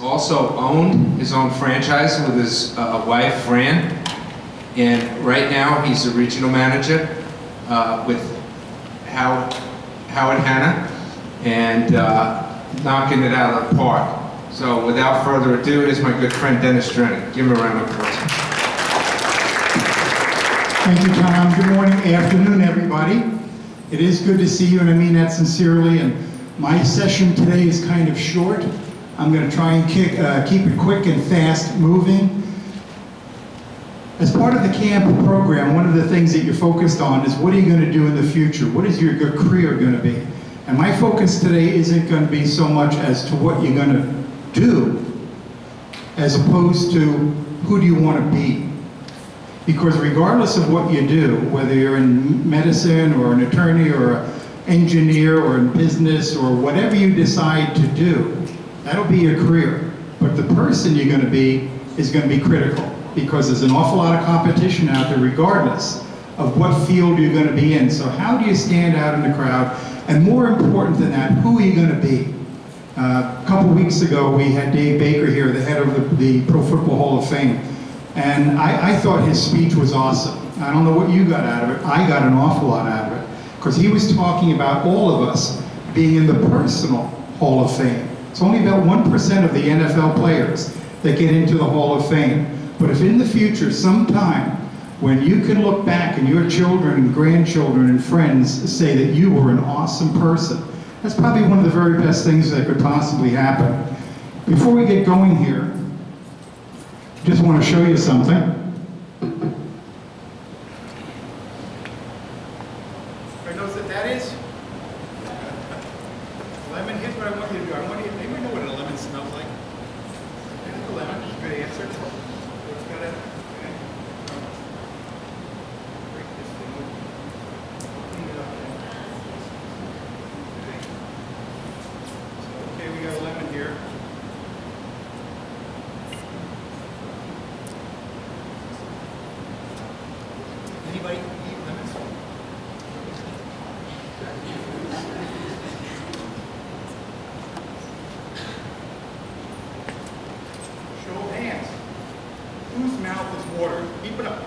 also owned his own franchise with his wife, Fran. And right now, he's a regional manager with Howard Hanna, and knocking it out of the park. So without further ado, here's my good friend Dennis Drenner. Give him a round of applause. Thank you, Tom. Good morning, afternoon, everybody. It is good to see you, and I mean that sincerely. And my session today is kind of short. I'm going to try and keep it quick and fast moving. As part of the camp program, one of the things that you're focused on is what are you going to do in the future? What is your career going to be? And my focus today isn't going to be so much as to what you're going to do, as opposed to who do you want to be. Because regardless of what you do, whether you're in medicine or an attorney or an engineer or in business or whatever you decide to do, that'll be your career. But the person you're going to be is going to be critical, because there's an awful lot of competition out there regardless of what field you're going to be in. So how do you stand out in the crowd? And more important than that, who are you going to be? A couple weeks ago, we had Dave Baker here, the head of the Pro Football Hall of Fame. And I thought his speech was awesome. I don't know what you got out of it. I got an awful lot out of it. Because he was talking about all of us being in the personal Hall of Fame. It's only about 1% of the NFL players that get into the Hall of Fame. But if in the future, sometime, when you can look back and your children and grandchildren and friends say that you were an awesome person, that's probably one of the very best things that could possibly happen. Before we get going here, just want to show you something. Everybody knows what that is? Lemon. Here's what I want you to do. Anybody know what a lemon smells like? There's the lemon. Good answer. It's got a, break this thing open. Clean it up. Okay, we got a lemon here. Anybody eat lemons? Show of hands. Whose mouth is watering? Keep it up.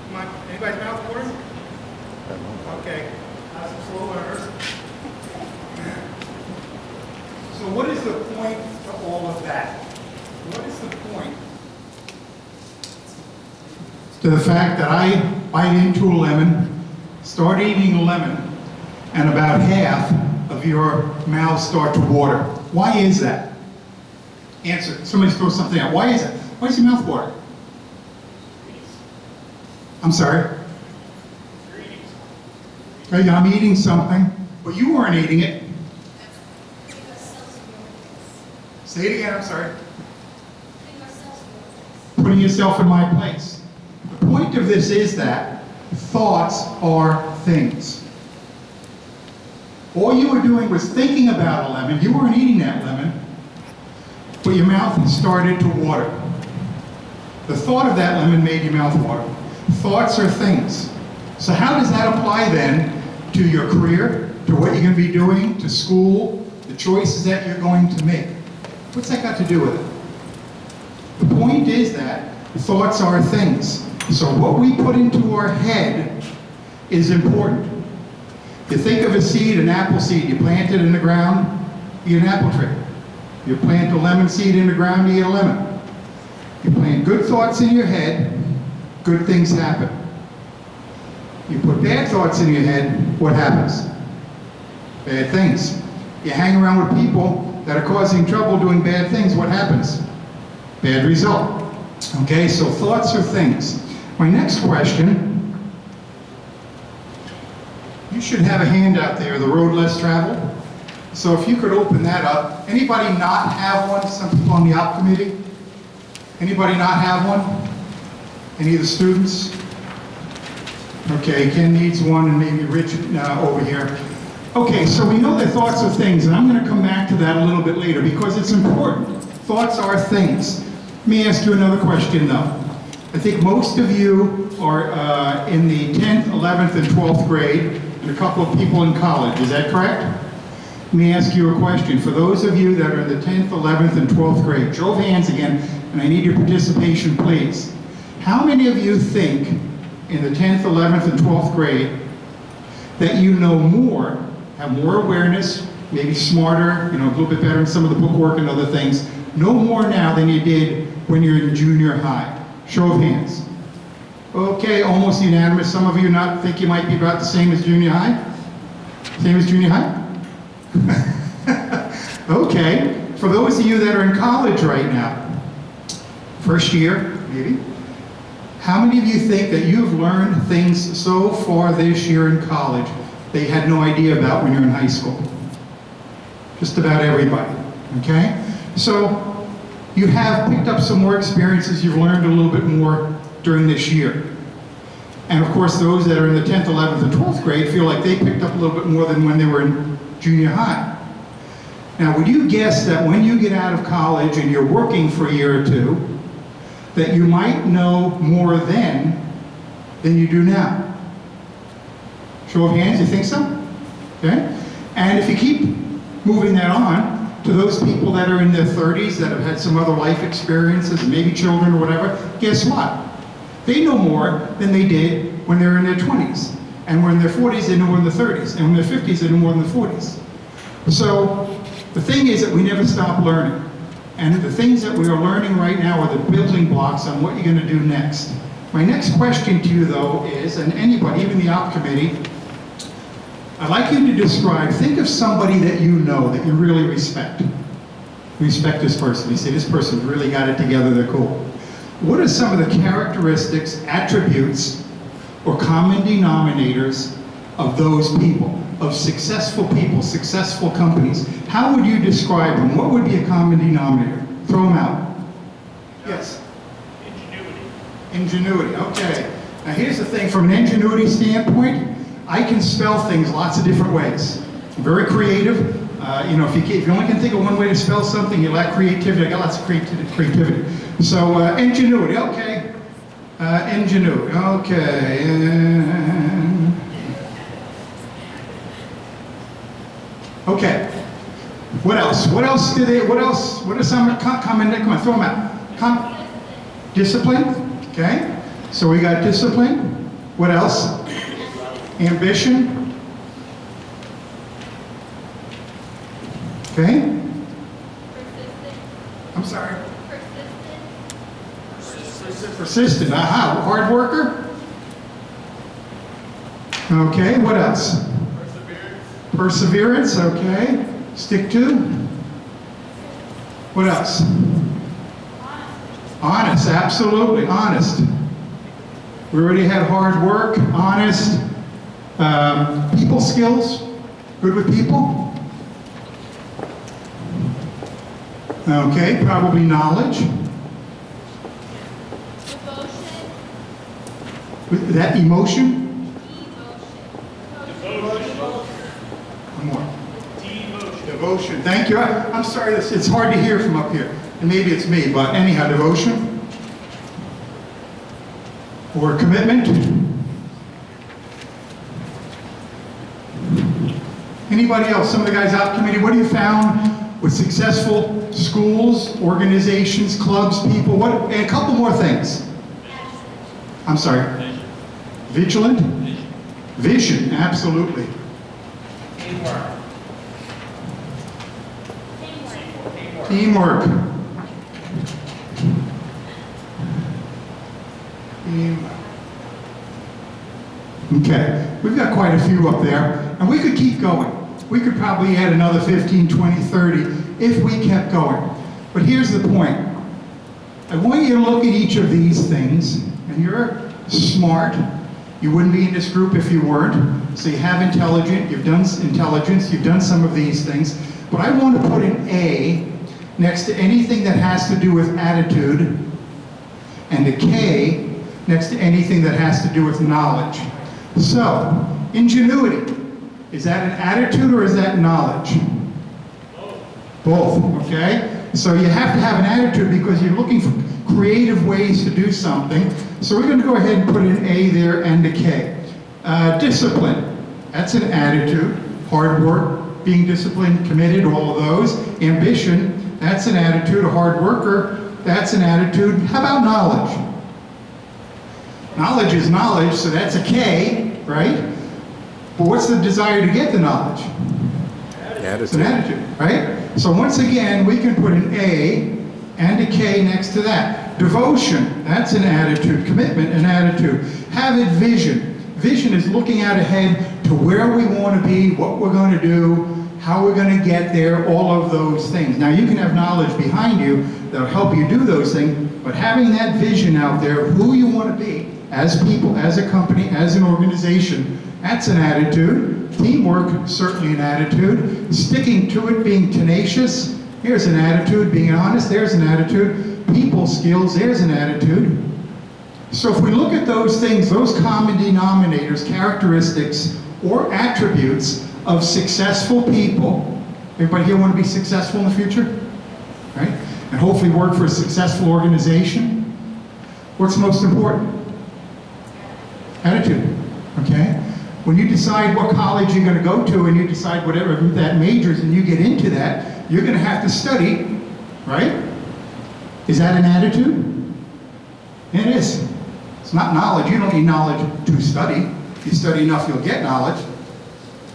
Come on. Anybody's mouth watering? Okay. Some slow learners. So what is the point to all of that? What is the point to the fact that I bite into a lemon, start eating a lemon, and about half of your mouth start to water? Why is that? Answer. Somebody throw something out. Why is that? Why is your mouth water? I'm sorry? Okay, I'm eating something, but you weren't eating it. Say it again, I'm sorry. Putting yourself in my place. The point of this is that thoughts are things. All you were doing was thinking about a lemon. You weren't eating that lemon, but your mouth started to water. The thought of that lemon made your mouth water. Thoughts are things. So how does that apply then to your career, to what you're going to be doing, to school, the choices that you're going to make? What's that got to do with it? The point is that thoughts are things. So what we put into our head is important. You think of a seed, an apple seed, you plant it in the ground, you get an apple tree. You plant a lemon seed in the ground, you get a lemon. You plant good thoughts in your head, good things happen. You put bad thoughts in your head, what happens? Bad things. You hang around with people that are causing trouble doing bad things, what happens? Bad result. Okay, so thoughts are things. My next question, you should have a handout there, the road less traveled. So if you could open that up. Anybody not have one? Some people on the op committee? Anybody not have one? Any of the students? Okay, Ken needs one, and maybe Richard over here. Okay, so we know that thoughts are things, and I'm going to come back to that a little bit later because it's important. Thoughts are things. Let me ask you another question, though. I think most of you are in the 10th, 11th, and 12th grade, and a couple of people in college. Is that correct? Let me ask you a question. For those of you that are in the 10th, 11th, and 12th grade, show of hands again, and I need your participation, please. How many of you think in the 10th, 11th, and 12th grade that you know more, have more awareness, maybe smarter, a little bit better in some of the bookwork and other things, know more now than you did when you're in junior high? Show of hands. Okay, almost unanimous. Some of you not think you might be about the same as junior high? Same as junior high? Okay, for those of you that are in college right now, first year, maybe, how many of you think that you've learned things so far this year in college that you had no idea about when you were in high school? Just about everybody, okay? So you have picked up some more experiences, you've learned a little bit more during this year. And of course, those that are in the 10th, 11th, and 12th grade feel like they picked up a little bit more than when they were in junior high. Now, would you guess that when you get out of college and you're working for a year or two, that you might know more then than you do now? Show of hands, you think so? Okay? And if you keep moving that on to those people that are in their 30s that have had some other life experiences, maybe children or whatever, guess what? They know more than they did when they were in their 20s. And when in their 40s, they know more in their 30s. And when they're 50s, they know more in their 40s. So the thing is that we never stop learning. And the things that we are learning right now are the building blocks on what you're going to do next. My next question to you, though, is, and anybody, even the op committee, I'd like you to describe, think of somebody that you know that you really respect. Respect this person. You say, this person's really got it together, they're cool. What are some of the characteristics, attributes, or common denominators of those people, of successful people, successful companies? How would you describe them? What would be a common denominator? Throw them out. Yes? Ingenuity. Ingenuity, okay. Now here's the thing, from an ingenuity standpoint, I can spell things lots of different ways. I'm very creative. If you only can think of one way to spell something, you lack creativity. I got lots of creativity. So ingenuity, okay. Ingenuity, okay. Okay. What else? What are some common, come on, throw them out. Discipline, okay. So we got discipline. What else? Ambition. Okay. I'm sorry. Persistent. Aha. Hard worker. Okay. What else? Perseverance. Okay. Stick to. What else? Honest. Absolutely. Honest. We already had hard work. Honest. People skills. Good with people. Okay, probably knowledge. Devotion. With that emotion? Devotion. One more. Devotion. Devotion. Thank you. I'm sorry, it's hard to hear from up here. And maybe it's me, but anyhow, devotion. Or commitment. Anybody else? Some of the guys out committee, what have you found with successful schools, organizations, clubs, people, and a couple more things. I'm sorry. Vigilant? Vision, absolutely. Teamwork. Teamwork. Okay, we've got quite a few up there, and we could keep going. We could probably add another 15, 20, 30 if we kept going. But here's the point. I want you to look at each of these things, and you're smart. You wouldn't be in this group if you weren't. So you have intelligence, you've done some of these things. But I want to put an A next to anything that has to do with attitude, and a K next to anything that has to do with knowledge. So, ingenuity. Is that an attitude or is that knowledge? Both, okay? So you have to have an attitude because you're looking for creative ways to do something. So we're going to go ahead and put an A there and a K. Discipline. That's an attitude. Hard work, being disciplined, committed, all of those. Ambition, that's an attitude. A hard worker, that's an attitude. How about knowledge? Knowledge is knowledge, so that's a K, right? But what's the desire to get the knowledge? It's an attitude, right? So once again, we can put an A and a K next to that. Devotion, that's an attitude. Commitment, an attitude. Having vision. Vision is looking out ahead to where we want to be, what we're going to do, how we're going to get there, all of those things. Now, you can have knowledge behind you that'll help you do those things, but having that vision out there, who you want to be as people, as a company, as an organization, that's an attitude. Teamwork, certainly an attitude. Sticking to it, being tenacious, here's an attitude. Being honest, there's an attitude. People skills, there's an attitude. So if we look at those things, those common denominators, characteristics, or attributes of successful people, everybody here want to be successful in the future? Right? And hopefully work for a successful organization? What's most important? Attitude, okay? When you decide what college you're going to go to and you decide whatever that majors and you get into that, you're going to have to study, right? Is that an attitude? It is. It's not knowledge. You don't need knowledge to study. If you study enough, you'll get knowledge.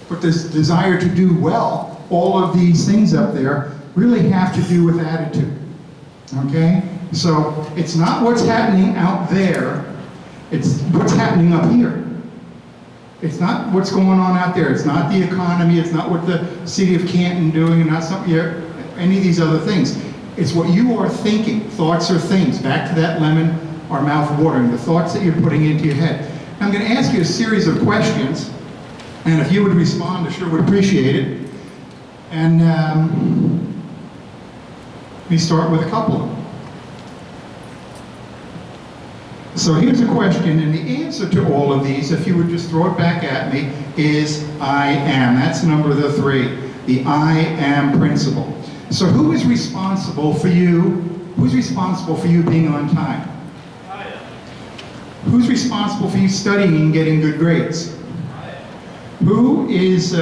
But this desire to do well, all of these things up there really have to do with attitude, okay? So it's not what's happening out there, it's what's happening up here. It's not what's going on out there. It's not the economy. It's not what the city of Canton doing, and not something, any of these other things. It's what you are thinking. Thoughts are things. Back to that lemon or mouth watering. The thoughts that you're putting into your head. Now, I'm going to ask you a series of questions, and if you would respond, I sure would appreciate it. And let me start with a couple of them. So here's a question, and the answer to all of these, if you would just throw it back at me, is I am. That's number 3, the I am principle. So who is responsible for you? Who's responsible for you being on time? I am. Who's responsible for you studying and getting good grades? I am. Who is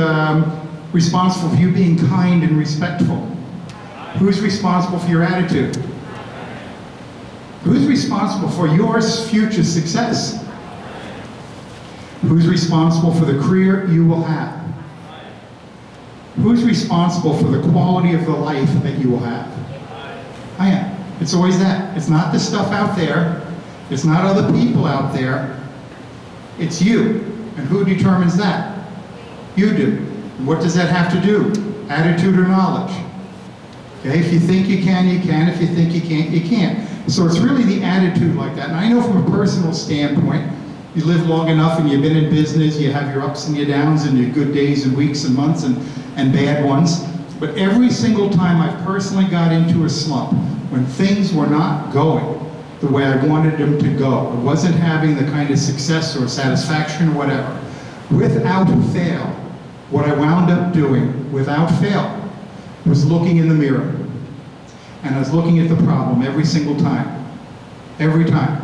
responsible for you being kind and respectful? Who's responsible for your attitude? Who's responsible for your future success? Who's responsible for the career you will have? Who's responsible for the quality of the life that you will have? I am. It's always that. It's not the stuff out there. It's not other people out there. It's you. And who determines that? You do. What does that have to do? Attitude or knowledge? Okay, if you think you can, you can. If you think you can't, you can't. So it's really the attitude like that. And I know from a personal standpoint, you live long enough and you've been in business, you have your ups and your downs and your good days and weeks and months and bad ones. But every single time I personally got into a slump, when things were not going the way I wanted them to go, I wasn't having the kind of success or satisfaction or whatever, without fail, what I wound up doing, without fail, was looking in the mirror. And I was looking at the problem every single time. Every time.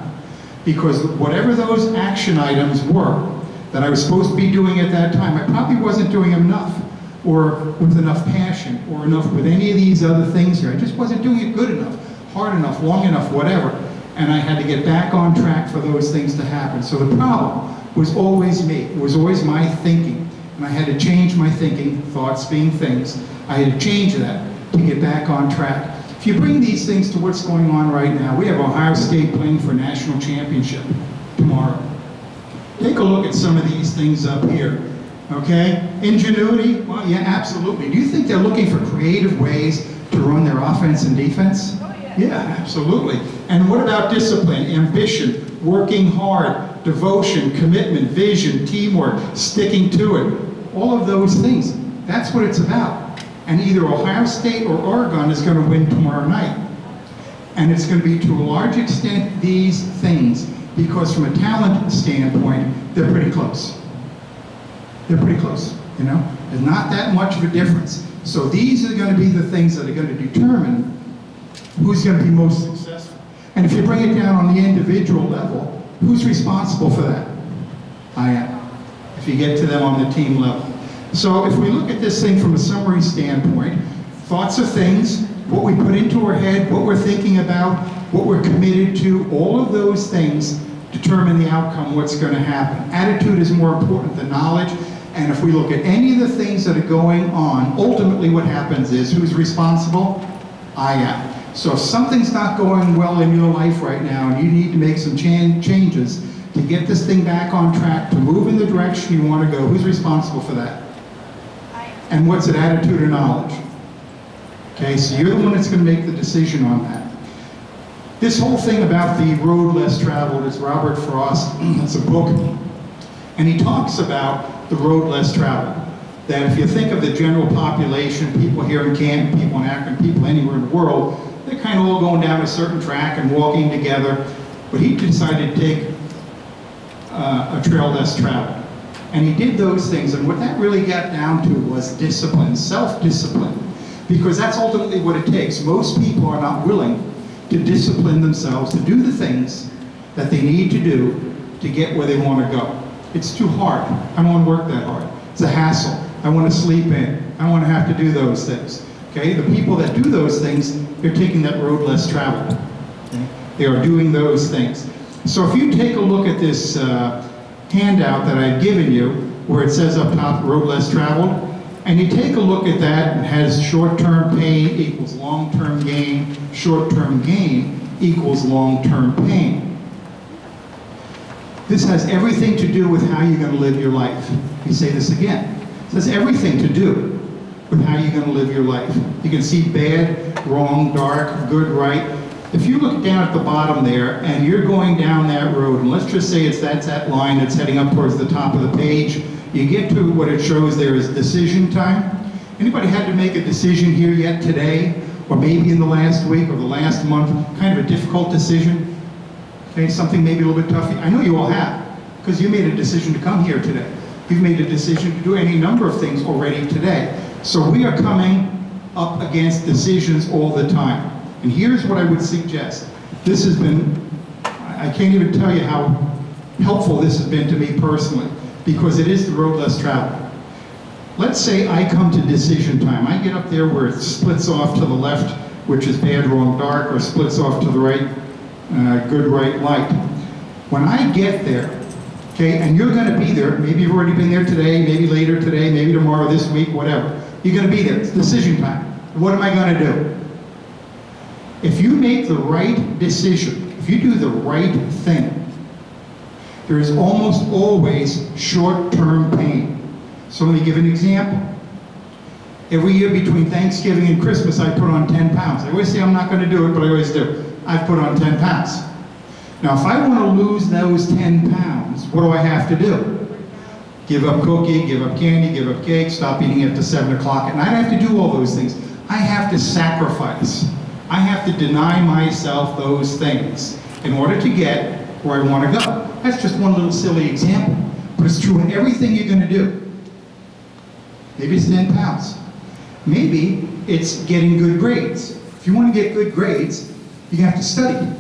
Because whatever those action items were that I was supposed to be doing at that time, I probably wasn't doing enough, or with enough passion, or enough with any of these other things here. I just wasn't doing it good enough, hard enough, long enough, whatever. And I had to get back on track for those things to happen. So the problem was always me. It was always my thinking. And I had to change my thinking, thoughts being things. I had to change that to get back on track. If you bring these things to what's going on right now, we have Ohio State playing for a national championship tomorrow. Take a look at some of these things up here, okay? Ingenuity, well, yeah, absolutely. Do you think they're looking for creative ways to run their offense and defense? Oh, yeah. Yeah, absolutely. And what about discipline, ambition, working hard, devotion, commitment, vision, teamwork, sticking to it? All of those things, that's what it's about. And either Ohio State or Oregon is going to win tomorrow night. And it's going to be to a large extent these things, because from a talent standpoint, they're pretty close. They're pretty close, you know? There's not that much of a difference. So these are going to be the things that are going to determine who's going to be most successful. And if you bring it down on the individual level, who's responsible for that? I am. If you get to them on the team level. So if we look at this thing from a summary standpoint, thoughts are things, what we put into our head, what we're thinking about, what we're committed to, all of those things determine the outcome, what's going to happen. Attitude is more important than knowledge, and if we look at any of the things that are going on, ultimately what happens is, who's responsible? I am. So if something's not going well in your life right now, and you need to make some changes to get this thing back on track, to move in the direction you want to go, who's responsible for that? And what's it, attitude or knowledge? Okay, so you're the one that's going to make the decision on that. This whole thing about the road less traveled is Robert Frost. It's a book, and he talks about the road less traveled. That if you think of the general population, people here in Canton, people in Akron, people anywhere in the world, they're kind of all going down a certain track and walking together. But he decided to take a trail less traveled. And he did those things, and what that really got down to was discipline, self-discipline. Because that's ultimately what it takes. Most people are not willing to discipline themselves, to do the things that they need to do to get where they want to go. It's too hard. I don't want to work that hard. It's a hassle. I want to sleep in. I don't want to have to do those things. Okay? The people that do those things, they're taking that road less traveled. Okay? They are doing those things. So if you take a look at this handout that I've given you, where it says up top, road less traveled, and you take a look at that, it has short-term pain equals long-term gain, short-term gain equals long-term pain. This has everything to do with how you're going to live your life. Let me say this again. It has everything to do with how you're going to live your life. You can see bad, wrong, dark, good, right. If you look down at the bottom there, and you're going down that road, and let's just say that's that line that's heading up towards the top of the page, you get to what it shows there is decision time. Anybody had to make a decision here yet today, or maybe in the last week or the last month, kind of a difficult decision? Okay, something maybe a little bit tough. I know you all have, because you made a decision to come here today. You've made a decision to do any number of things already today. So we are coming up against decisions all the time. And here's what I would suggest. This has been, I can't even tell you how helpful this has been to me personally, because it is the road less traveled. Let's say I come to decision time. I get up there where it splits off to the left, which is bad, wrong, dark, or splits off to the right, good, right, light. When I get there, okay, and you're going to be there, maybe you've already been there today, maybe later today, maybe tomorrow, this week, whatever. You're going to be there. It's decision time. What am I going to do? If you make the right decision, if you do the right thing, there is almost always short-term pain. So let me give an example. Every year between Thanksgiving and Christmas, I put on 10 pounds. I always say I'm not going to do it, but I always do. I've put on 10 pounds. Now, if I want to lose those 10 pounds, what do I have to do? Give up cookie, give up candy, give up cake, stop eating after 7 o'clock at night. I have to do all those things. I have to sacrifice. I have to deny myself those things in order to get where I want to go. That's just one little silly example, but it's true in everything you're going to do. Maybe it's 10 pounds. Maybe it's getting good grades. If you want to get good grades, you have to study.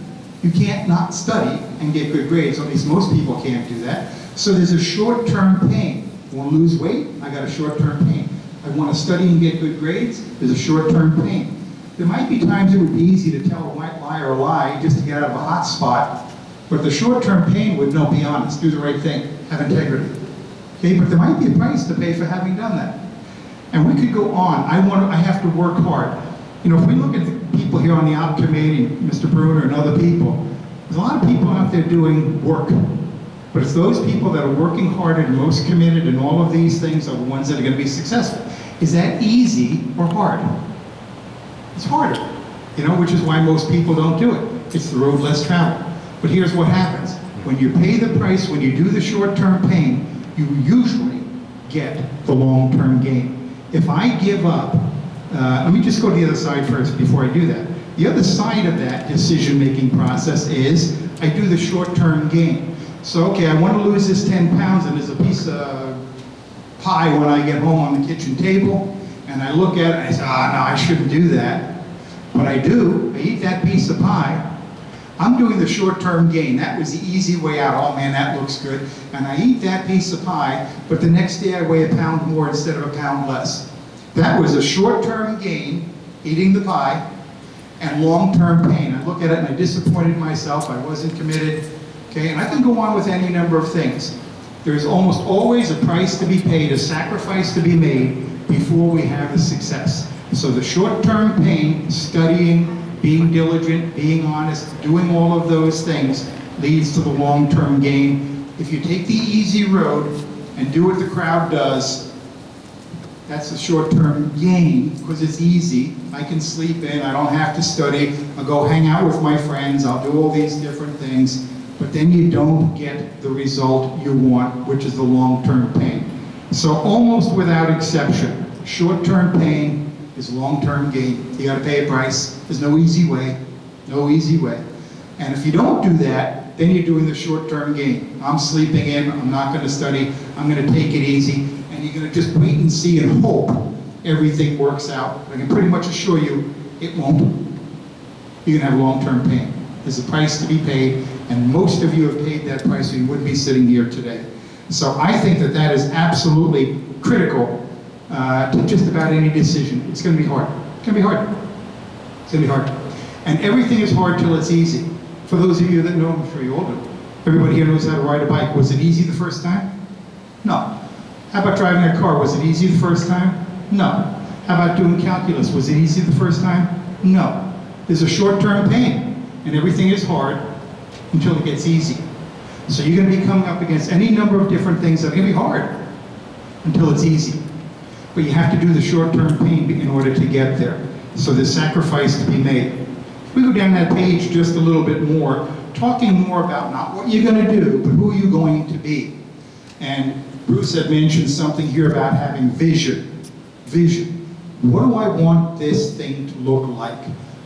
You can't not study and get good grades, or at least most people can't do that. So there's a short-term pain. I want to lose weight, I got a short-term pain. I want to study and get good grades, there's a short-term pain. There might be times it would be easy to tell a white lie or a lie just to get out of a hot spot, but the short-term pain would, no, be honest, do the right thing, have integrity. Okay, but there might be a price to pay for having done that. And we could go on. I have to work hard. You know, if we look at the people here on the op committee, Mr. Bruner and other people, there's a lot of people out there doing work. But it's those people that are working hard and most committed and all of these things are the ones that are going to be successful. Is that easy or hard? It's harder, you know, which is why most people don't do it. It's the road less traveled. But here's what happens. When you pay the price, when you do the short-term pain, you usually get the long-term gain. If I give up, let me just go to the other side first before I do that. The other side of that decision-making process is I do the short-term gain. So, okay, I want to lose this 10 pounds, and there's a piece of pie when I get home on the kitchen table, and I look at it and I say, no, I shouldn't do that. But I do. I eat that piece of pie. I'm doing the short-term gain. That was the easy way out. Oh man, that looks good. And I eat that piece of pie, but the next day I weigh a pound more instead of a pound less. That was a short-term gain, eating the pie, and long-term pain. I look at it and I disappointed myself. I wasn't committed. Okay, and I can go on with any number of things. There's almost always a price to be paid, a sacrifice to be made before we have the success. So the short-term pain, studying, being diligent, being honest, doing all of those things leads to the long-term gain. If you take the easy road and do what the crowd does, that's the short-term gain because it's easy. I can sleep in, I don't have to study, I'll go hang out with my friends, I'll do all these different things, but then you don't get the result you want, which is the long-term pain. So almost without exception, short-term pain is long-term gain. You gotta pay a price. There's no easy way, no easy way. And if you don't do that, then you're doing the short-term gain. I'm sleeping in, I'm not gonna study, I'm gonna take it easy, and you're gonna just wait and see and hope everything works out. I can pretty much assure you, it won't. You're gonna have long-term pain. There's a price to be paid, and most of you have paid that price or you wouldn't be sitting here today. So I think that that is absolutely critical to just about any decision. It's going to be hard. It's going to be hard. It's going to be hard. And everything is hard till it's easy. For those of you that know, I'm sure you all do. Everybody here knows how to ride a bike. Was it easy the first time? No. How about driving a car? Was it easy the first time? No. How about doing calculus? Was it easy the first time? No. There's a short-term pain, and everything is hard until it gets easy. So you're going to be coming up against any number of different things that are going to be hard until it's easy. But you have to do the short-term pain in order to get there. So there's sacrifice to be made. If we go down that page just a little bit more, talking more about not what you're going to do, but who you're going to be. And Bruce had mentioned something here about having vision. Vision. What do I want this thing to look like?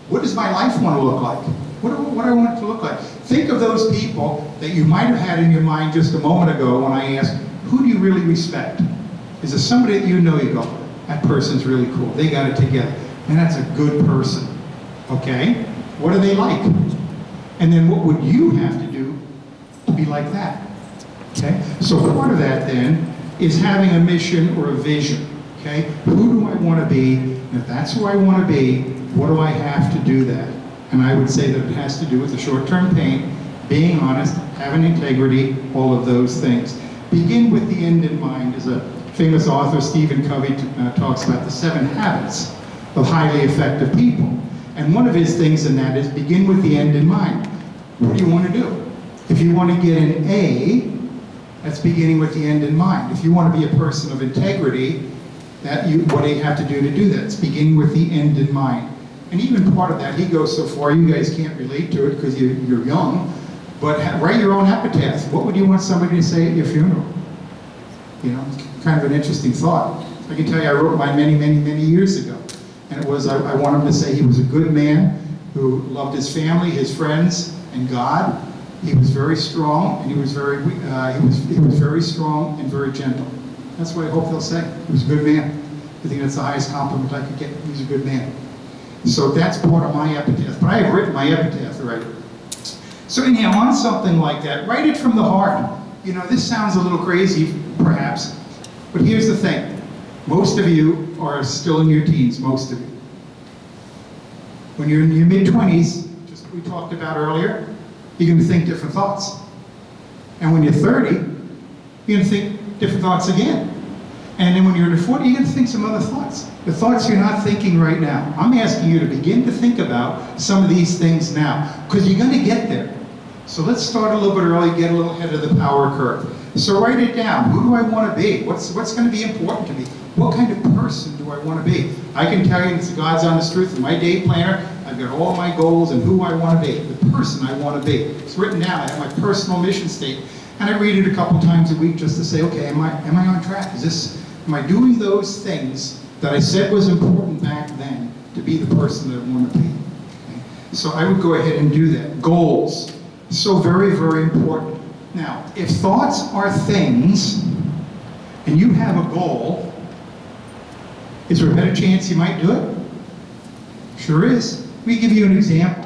What does my life want to look like? What do I want it to look like? Think of those people that you might have had in your mind just a moment ago when I asked, who do you really respect? Is there somebody that you know, you go, that person's really cool, they got it together, and that's a good person, okay? What are they like? And then what would you have to do to be like that, okay? So part of that then is having a mission or a vision, okay? Who do I want to be? And if that's who I want to be, what do I have to do that? And I would say that it has to do with the short-term pain, being honest, having integrity, all of those things. Begin with the end in mind. As a famous author, Stephen Covey, talks about the 7 habits of highly effective people. And one of his things in that is begin with the end in mind. What do you want to do? If you want to get an A, that's beginning with the end in mind. If you want to be a person of integrity, what do you have to do that? It's beginning with the end in mind. And even part of that, he goes so far, you guys can't relate to it because you're young, but write your own epitaph. What would you want somebody to say at your funeral? You know, kind of an interesting thought. I can tell you I wrote mine many, many, many years ago. And it was, I want him to say he was a good man who loved his family, his friends, and God. He was very strong, and he was very strong and very gentle. That's what I hope they'll say. He was a good man. I think that's the highest compliment I could get. He was a good man. So that's part of my epitaph. But I have written my epitaph already. So anyhow, on something like that, write it from the heart. You know, this sounds a little crazy, perhaps, but here's the thing. Most of you are still in your teens, most of you. When you're in your mid-20s, just what we talked about earlier, you're going to think different thoughts. And when you're 30, you're going to think different thoughts again. And then when you're in your 40s, you're going to think some other thoughts. The thoughts you're not thinking right now. I'm asking you to begin to think about some of these things now, because you're going to get there. So let's start a little bit early, get a little ahead of the power curve. So write it down. Who do I want to be? What's going to be important to me? What kind of person do I want to be? I can tell you, it's God's honest truth, in my day planner, I've got all my goals and who I want to be, the person I want to be. It's written down. I have my personal mission statement. And I read it a couple times a week just to say, okay, am I on track? Am I doing those things that I said was important back then to be the person that I want to be? Okay? So I would go ahead and do that. Goals. So very, very important. Now, if thoughts are things, and you have a goal, is there a better chance you might do it? Sure is. Let me give you an example.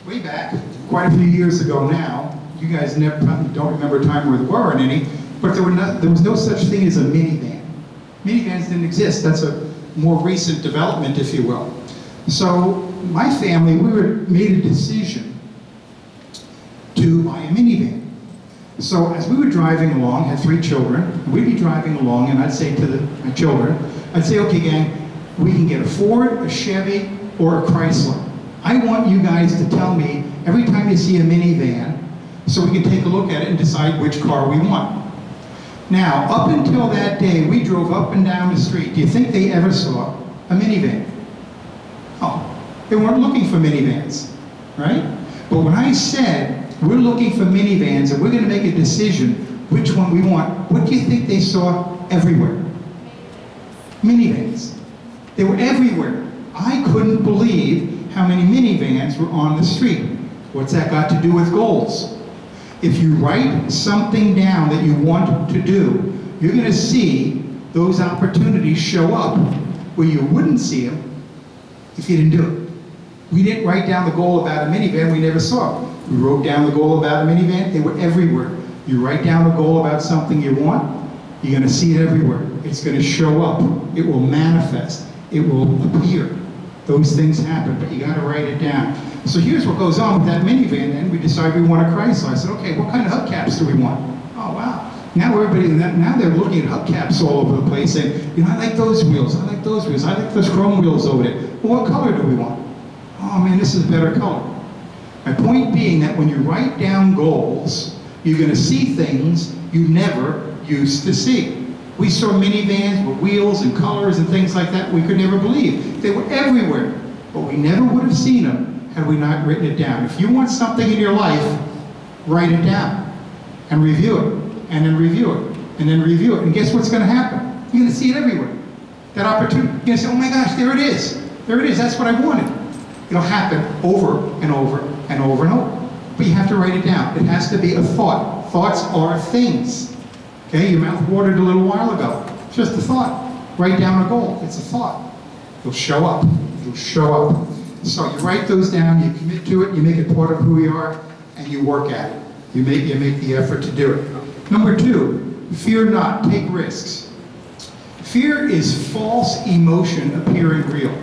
Way back, quite a few years ago now. You guys never, don't remember a time where there weren't any, but there was no such thing as a minivan. Minivans didn't exist. That's a more recent development, if you will. So my family, made a decision to buy a minivan. So as we were driving along, had 3 children, we'd be driving along, and I'd say to my children, I'd say, okay, gang, we can get a Ford, a Chevy, or a Chrysler. I want you guys to tell me every time you see a minivan, so we can take a look at it and decide which car we want. Now, up until that day, we drove up and down the street. Do you think they ever saw a minivan? Oh, they weren't looking for minivans, right? But when I said, we're looking for minivans and we're going to make a decision which one we want, what do you think they saw everywhere? Minivans. They were everywhere. I couldn't believe how many minivans were on the street. What's that got to do with goals? If you write something down that you want to do, you're going to see those opportunities show up where you wouldn't see them if you didn't do it. We didn't write down the goal about a minivan, we never saw it. We wrote down the goal about a minivan, they were everywhere. You write down the goal about something you want, you're going to see it everywhere. It's going to show up. It will manifest. It will appear. Those things happen, but you got to write it down. So here's what goes on with that minivan, then. We decide we want a Chrysler. I said, okay, what kind of hubcaps do we want? Oh, wow. Now now they're looking at hubcaps all over the place saying, you know, I like those wheels, I like those wheels, I like those chrome wheels over there. Well, what color do we want? Oh man, this is a better color. My point being that when you write down goals, you're going to see things you never used to see. We saw minivans with wheels and colors and things like that we could never believe. They were everywhere, but we never would have seen them had we not written it down. If you want something in your life, write it down and review it, and then review it, and then review it. And guess what's going to happen? You're going to see it everywhere. That opportunity. You're going to say, oh my gosh, there it is. There it is. That's what I wanted. It'll happen over and over and over and over. But you have to write it down. It has to be a thought. Thoughts are things. Okay, your mouth watered a little while ago. It's just a thought. Write down a goal. It's a thought. It'll show up. It'll show up. So you write those down, you commit to it, you make it part of who you are, and you work at it. You make the effort to do it. Number 2, fear not, take risks. Fear is false emotion appearing real.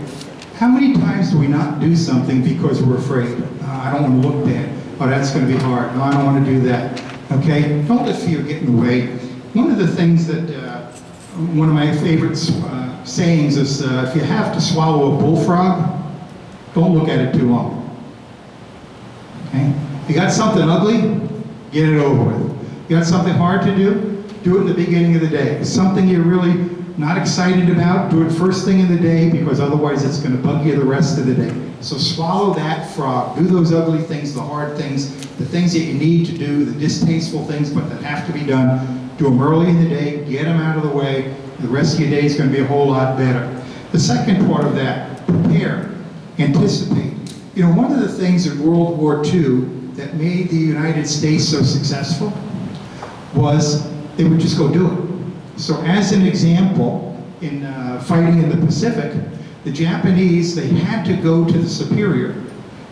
How many times do we not do something because we're afraid? I don't want to look bad. Oh, that's going to be hard. No, I don't want to do that. Okay? Don't let fear get in the way. One of the things that, one of my favorite sayings is, if you have to swallow a bullfrog, don't look at it too long. Okay? You got something ugly, get it over with. You got something hard to do it in the beginning of the day. Something you're really not excited about, do it first thing in the day, because otherwise it's going to bug you the rest of the day. So swallow that frog. Do those ugly things, the hard things, the things that you need to do, the distasteful things, but that have to be done. Do them early in the day, get them out of the way. The rest of your day is going to be a whole lot better. The second part of that, prepare, anticipate. You know, one of the things in World War II that made the United States so successful was they would just go do it. So as an example, in fighting in the Pacific, the Japanese, they had to go to the superior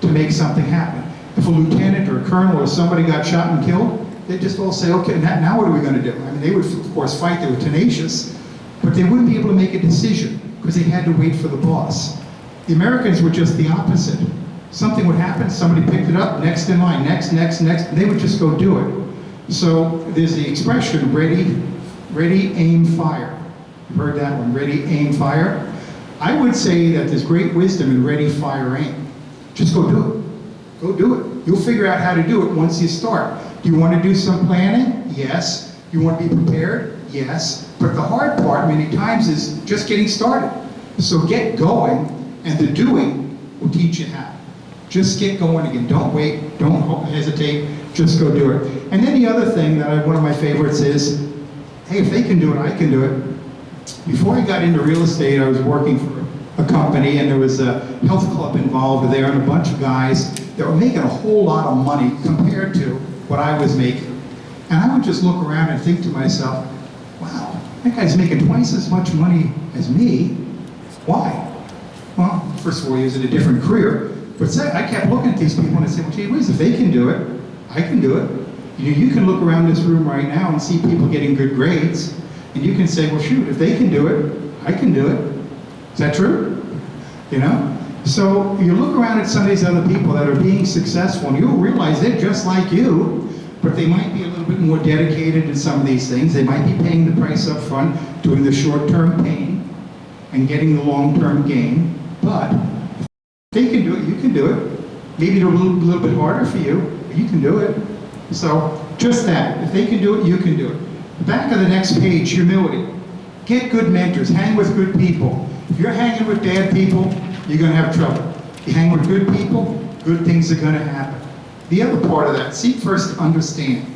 to make something happen. If a lieutenant or a colonel or somebody got shot and killed, they'd just all say, okay, now what are we going to do? I mean, they would, of course, fight. They were tenacious, but they wouldn't be able to make a decision because they had to wait for the boss. The Americans were just the opposite. Something would happen, somebody picked it up, next in line, next, and they would just go do it. So there's the expression, ready, aim, fire. You've heard that one, ready, aim, fire. I would say that there's great wisdom in ready, fire, aim. Just go do it. Go do it. You'll figure out how to do it once you start. Do you want to do some planning? Yes. You want to be prepared? Yes. But the hard part many times is just getting started. So get going, and the doing will teach you how. Just get going again. Don't wait. Don't hesitate. Just go do it. And then the other thing that one of my favorites is, hey, if they can do it, I can do it. Before I got into real estate, I was working for a company, and there was a health club involved there, and a bunch of guys that were making a whole lot of money compared to what I was making. And I would just look around and think to myself, wow, that guy's making twice as much money as me. Why? Well, first of all, he was in a different career. But I kept looking at these people and I said, well, gee whiz, if they can do it, I can do it. You can look around this room right now and see people getting good grades, and you can say, well, shoot, if they can do it, I can do it. Is that true? You know? So you look around at some of these other people that are being successful, and you'll realize they're just like you, but they might be a little bit more dedicated in some of these things. They might be paying the price up front, doing the short-term pain, and getting the long-term gain. But if they can do it, you can do it. Maybe a little bit harder for you, but you can do it. So, just that. If they can do it, you can do it. The back of the next page, humility. Get good mentors. Hang with good people. If you're hanging with bad people, you're going to have trouble. If you hang with good people, good things are going to happen. The other part of that, seek first to understand.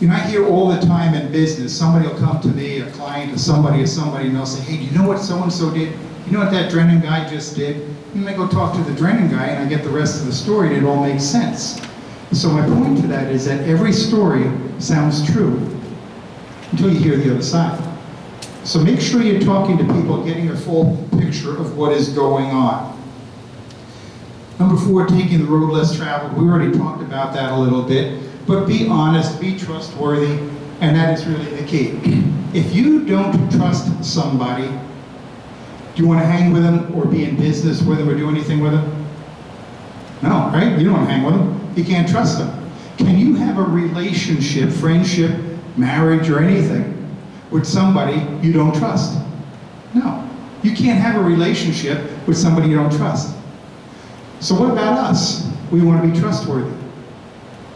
You know, I hear all the time in business, somebody will come to me, a client or somebody, and they'll say, hey, do you know what so-and-so did? You know what that Drenner guy just did? And I go talk to the Drenner guy, and I get the rest of the story, and it all makes sense. So my point to that is that every story sounds true until you hear the other side. So make sure you're talking to people, getting a full picture of what is going on. Number 4, taking the road less traveled. We already talked about that a little bit, but be honest, be trustworthy, and that is really the key. If you don't trust somebody, do you want to hang with them or be in business with them or do anything with them? No, right? You don't want to hang with them. You can't trust them. Can you have a relationship, friendship, marriage, or anything with somebody you don't trust? No. You can't have a relationship with somebody you don't trust. So what about us? We want to be trustworthy.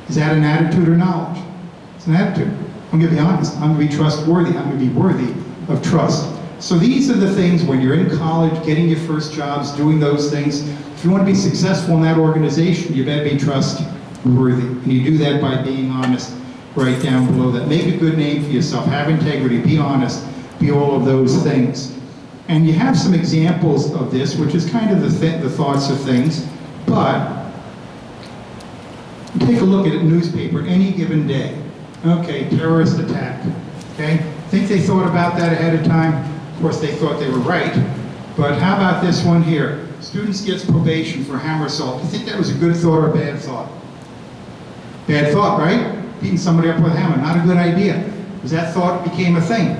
Is that an attitude or knowledge? It's an attitude. I'm going to be honest. I'm going to be trustworthy. I'm going to be worthy of trust. So these are the things when you're in college, getting your first jobs, doing those things. If you want to be successful in that organization, you better be trustworthy. And you do that by being honest right down below that. Make a good name for yourself. Have integrity. Be honest. Be all of those things. And you have some examples of this, which is kind of the thoughts of things. But take a look at a newspaper any given day. Okay, terrorist attack. Okay? Think they thought about that ahead of time? Of course, they thought they were right. But how about this one here? Students gets probation for hammer assault. Do you think that was a good thought or a bad thought? Bad thought, right? Beating somebody up with a hammer. Not a good idea. Because that thought became a thing.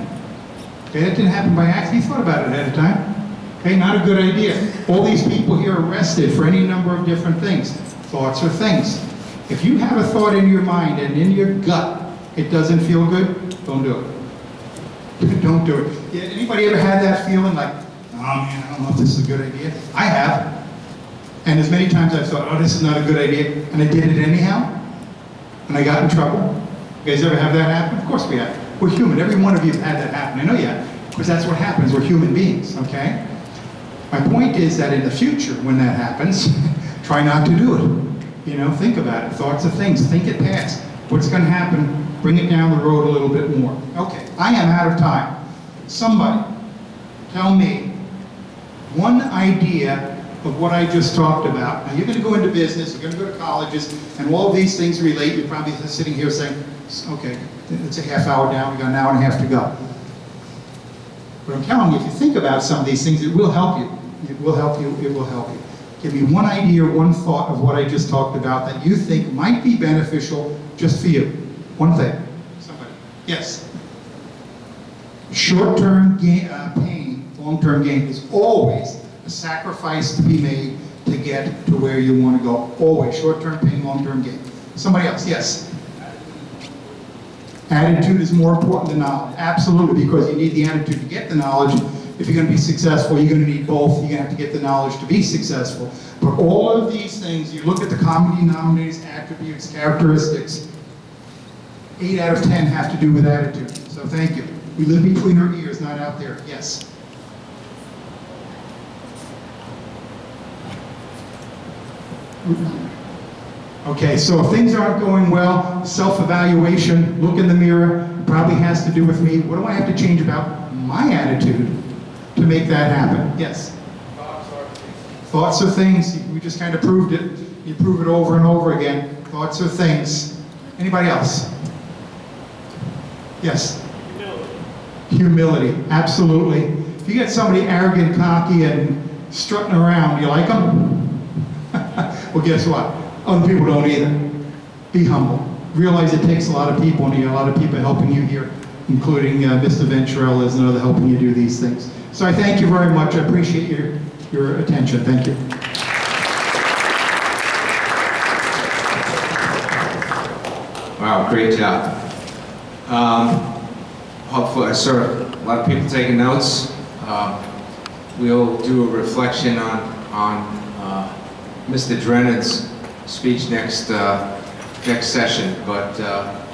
Okay, that didn't happen by accident. He thought about it ahead of time. Okay, not a good idea. All these people here arrested for any number of different things. Thoughts are things. If you have a thought in your mind and in your gut, it doesn't feel good, don't do it. Don't do it. Yeah, anybody ever had that feeling like, oh man, I don't know if this is a good idea? I have. And as many times I've thought, oh, this is not a good idea, and I did it anyhow, and I got in trouble. You guys ever have that happen? Of course we have. We're human. Every one of you have had that happen. I know you have, because that's what happens. We're human beings, okay? My point is that in the future, when that happens, try not to do it. You know, think about it. Thoughts of things. Think it past. What's going to happen? Bring it down the road a little bit more. Okay, I am out of time. Somebody tell me one idea of what I just talked about. Now you're going to go into business, you're going to go to colleges, and all of these things relate. You're probably sitting here saying, okay, it's a half hour down, we've got an hour and a half to go. But I'm telling you, if you think about some of these things, it will help you. It will help you, it will help you. Give me one idea or one thought of what I just talked about that you think might be beneficial just for you. One thing. Somebody. Yes. Short-term pain, long-term gain is always a sacrifice to be made to get to where you want to go. Always. Short-term pain, long-term gain. Somebody else. Yes. Attitude is more important than knowledge. Absolutely, because you need the attitude to get the knowledge. If you're going to be successful, you're going to need both. You're going to have to get the knowledge to be successful. But all of these things, you look at the common denominators, attributes, characteristics, 8 out of 10 have to do with attitude. So thank you. We live between our ears, not out there. Yes. Okay, so if things aren't going well, self-evaluation, look in the mirror, probably has to do with me. What do I have to change about my attitude to make that happen? Yes? Thoughts are things. We just kind of proved it. You prove it over and over again. Thoughts are things. Anybody else? Yes? Humility. Humility, absolutely. If you get somebody arrogant, cocky, and strutting around, you like them? Well, guess what? Other people don't either. Be humble. Realize it takes a lot of people, and you got a lot of people helping you here, including Mr. Venturella is another helping you do these things. So I thank you very much. I appreciate your attention. Thank you. Wow, great job. Hopefully, I saw a lot of people taking notes. We'll do a reflection on Mr. Drenner's speech next session, but a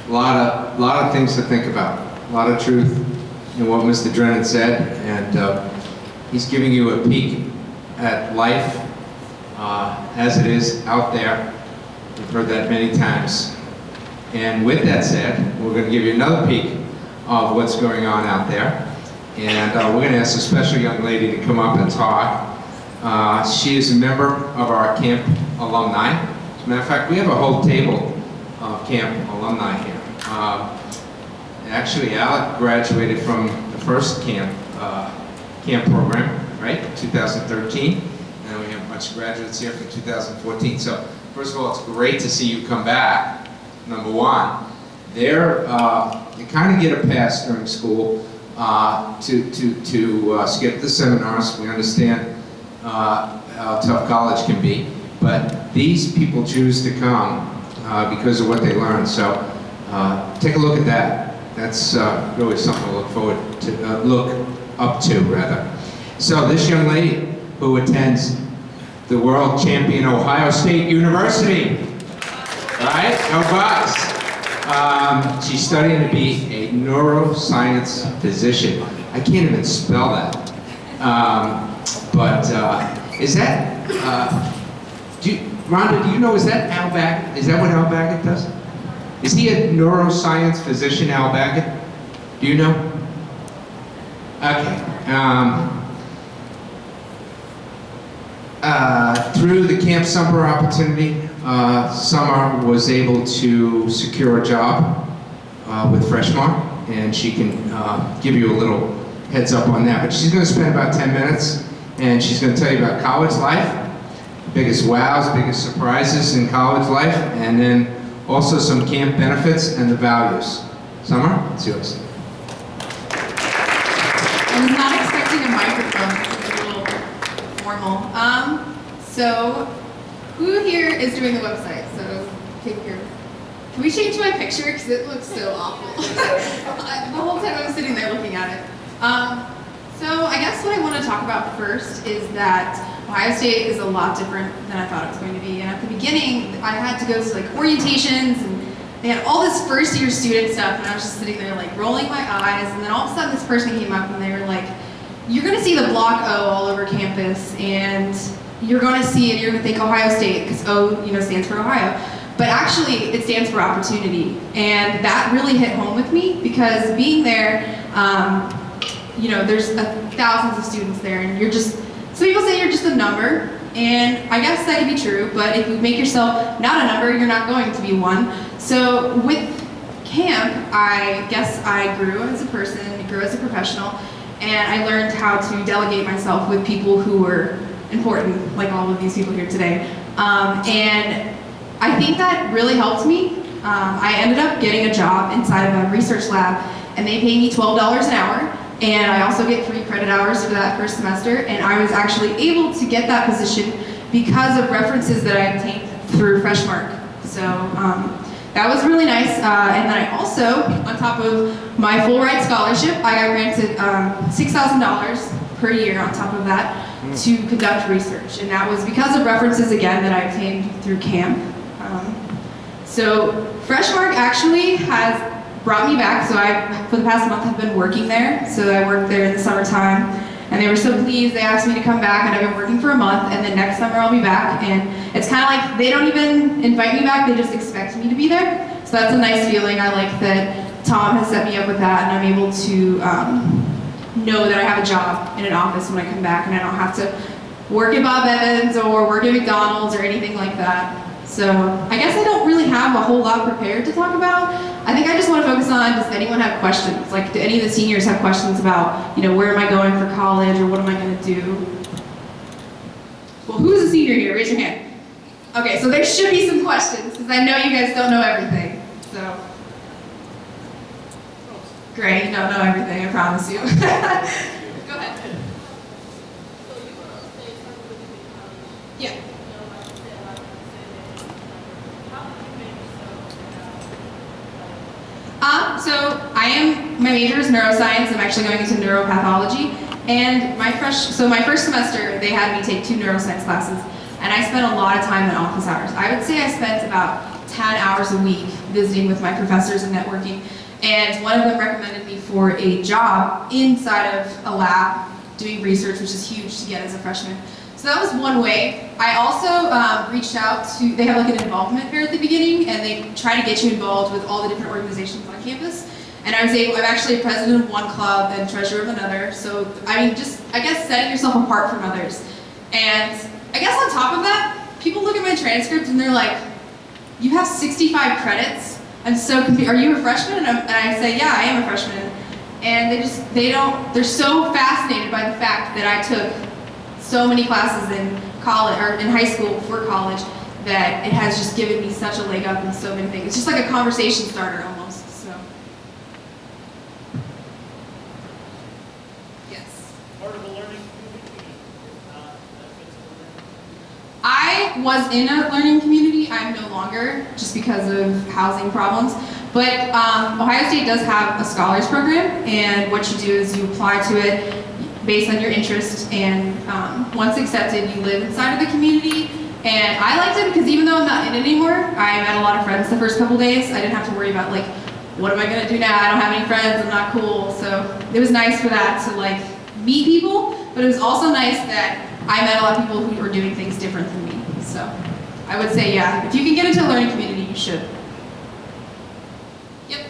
lot of things to think about. A lot of truth in what Mr. Drenner said, and he's giving you a peek at life as it is out there. We've heard that many times. And with that said, we're going to give you another peek of what's going on out there. And we're going to ask a special young lady to come up and talk. She is a member of our camp alumni. As a matter of fact, we have a whole table of camp alumni here. Actually, Alec graduated from the first camp program, right, 2013. And we have a bunch of graduates here from 2014. So first of all, it's great to see you come back. Number one, they kind of get a pass during school to skip the seminars. We understand how tough college can be, but these people choose to come because of what they learn. So take a look at that. That's really something to look forward to, look up to rather. So this young lady who attends the world champion Ohio State University. Right? No bugs. She's studying to be a neuroscience physician. I can't even spell that. Is that, Rhonda, do you know, is that Al Baggett? Is that what Al Baggett does? Is he a neuroscience physician, Al Baggett? Do you know? Okay. Through the Camp Summer opportunity, Summer was able to secure a job with Freshmark, and she can give you a little heads up on that. But she's going to spend about 10 minutes, and she's going to tell you about college life, biggest wows, biggest surprises in college life, and then also some camp benefits and the values. Summer, it's yours. I was not expecting a microphone. It's a little formal. So, who here is doing the website? So, take your. Can we change my picture? Because it looks so awful. The whole time I was sitting there looking at it. So, I guess what I want to talk about first is that Ohio State is a lot different than I thought it was going to be. And at the beginning, I had to go to like orientations, and they had all this first year student stuff, and I was just sitting there like rolling my eyes, and then all of a sudden this person came up and they were like, you're going to see the block O all over campus, and you're going to see it, you're going to think Ohio State, because O, stands for Ohio. But actually, it stands for opportunity. And that really hit home with me, because being there, there's thousands of students there, and some people say you're just a number, and I guess that could be true, but if you make yourself not a number, you're not going to be one. So with camp, I guess I grew as a person, grew as a professional, and I learned how to delegate myself with people who were important, like all of these people here today. And I think that really helped me. I ended up getting a job inside of a research lab, and they pay me $12 an hour, and I also get 3 credit hours for that first semester, and I was actually able to get that position because of references that I obtained through Freshmark. So that was really nice, and then I also, on top of my full ride scholarship, I got granted $6,000 per year on top of that to conduct research, and that was because of references again that I obtained through camp. So Freshmark actually has brought me back, so for the past month, have been working there. So I worked there in the summertime, and they were so pleased. They asked me to come back, and I've been working for a month, and then next summer I'll be back. And it's kind of like they don't even invite me back; they just expect me to be there. So that's a nice feeling. I like that Tom has set me up with that, and I'm able to know that I have a job in an office when I come back, and I don't have to work at Bob Evans or work at McDonald's or anything like that. So I guess I don't really have a whole lot prepared to talk about. I think I just want to focus on, does anyone have questions? Like, do any of the seniors have questions about, where am I going for college, or what am I going to do? Well, who's a senior here? Raise your hand. Okay, so there should be some questions, because I know you guys don't know everything, so. Great, you don't know everything, I promise you. Go ahead. Yeah. My major is neuroscience. I'm actually going into neuropathology. And my first semester, they had me take 2 neuroscience classes. And I spent a lot of time in office hours. I would say I spent about 10 hours a week visiting with my professors and networking. And one of them recommended me for a job inside of a lab doing research, which is huge to get as a freshman. So that was one way. I also reached out to, they have like an involvement fair at the beginning, and they try to get you involved with all the different organizations on campus. And I'm actually president of one club and treasurer of another. So, I mean, just, I guess, setting yourself apart from others. And I guess on top of that, people look at my transcript and they're like, you have 65 credits? I'm so confused. Are you a freshman? And I say, yeah, I am a freshman. And they're so fascinated by the fact that I took so many classes in college, or in high school before college, that it has just given me such a leg up in so many things. It's just like a conversation starter almost, so. Yes. Part of the learning community, benefits of learning. I was in a learning community. I'm no longer, just because of housing problems. But Ohio State does have a scholars program, and what you do is you apply to it based on your interest, and once accepted, you live inside of the community. And I liked it because even though I'm not in it anymore, I met a lot of friends the first couple days. I didn't have to worry about like, what am I gonna do now? I don't have any friends, I'm not cool. So it was nice for that to like meet people, but it was also nice that I met a lot of people who were doing things different than me. So I would say, yeah, if you can get into a learning community, you should. Yep.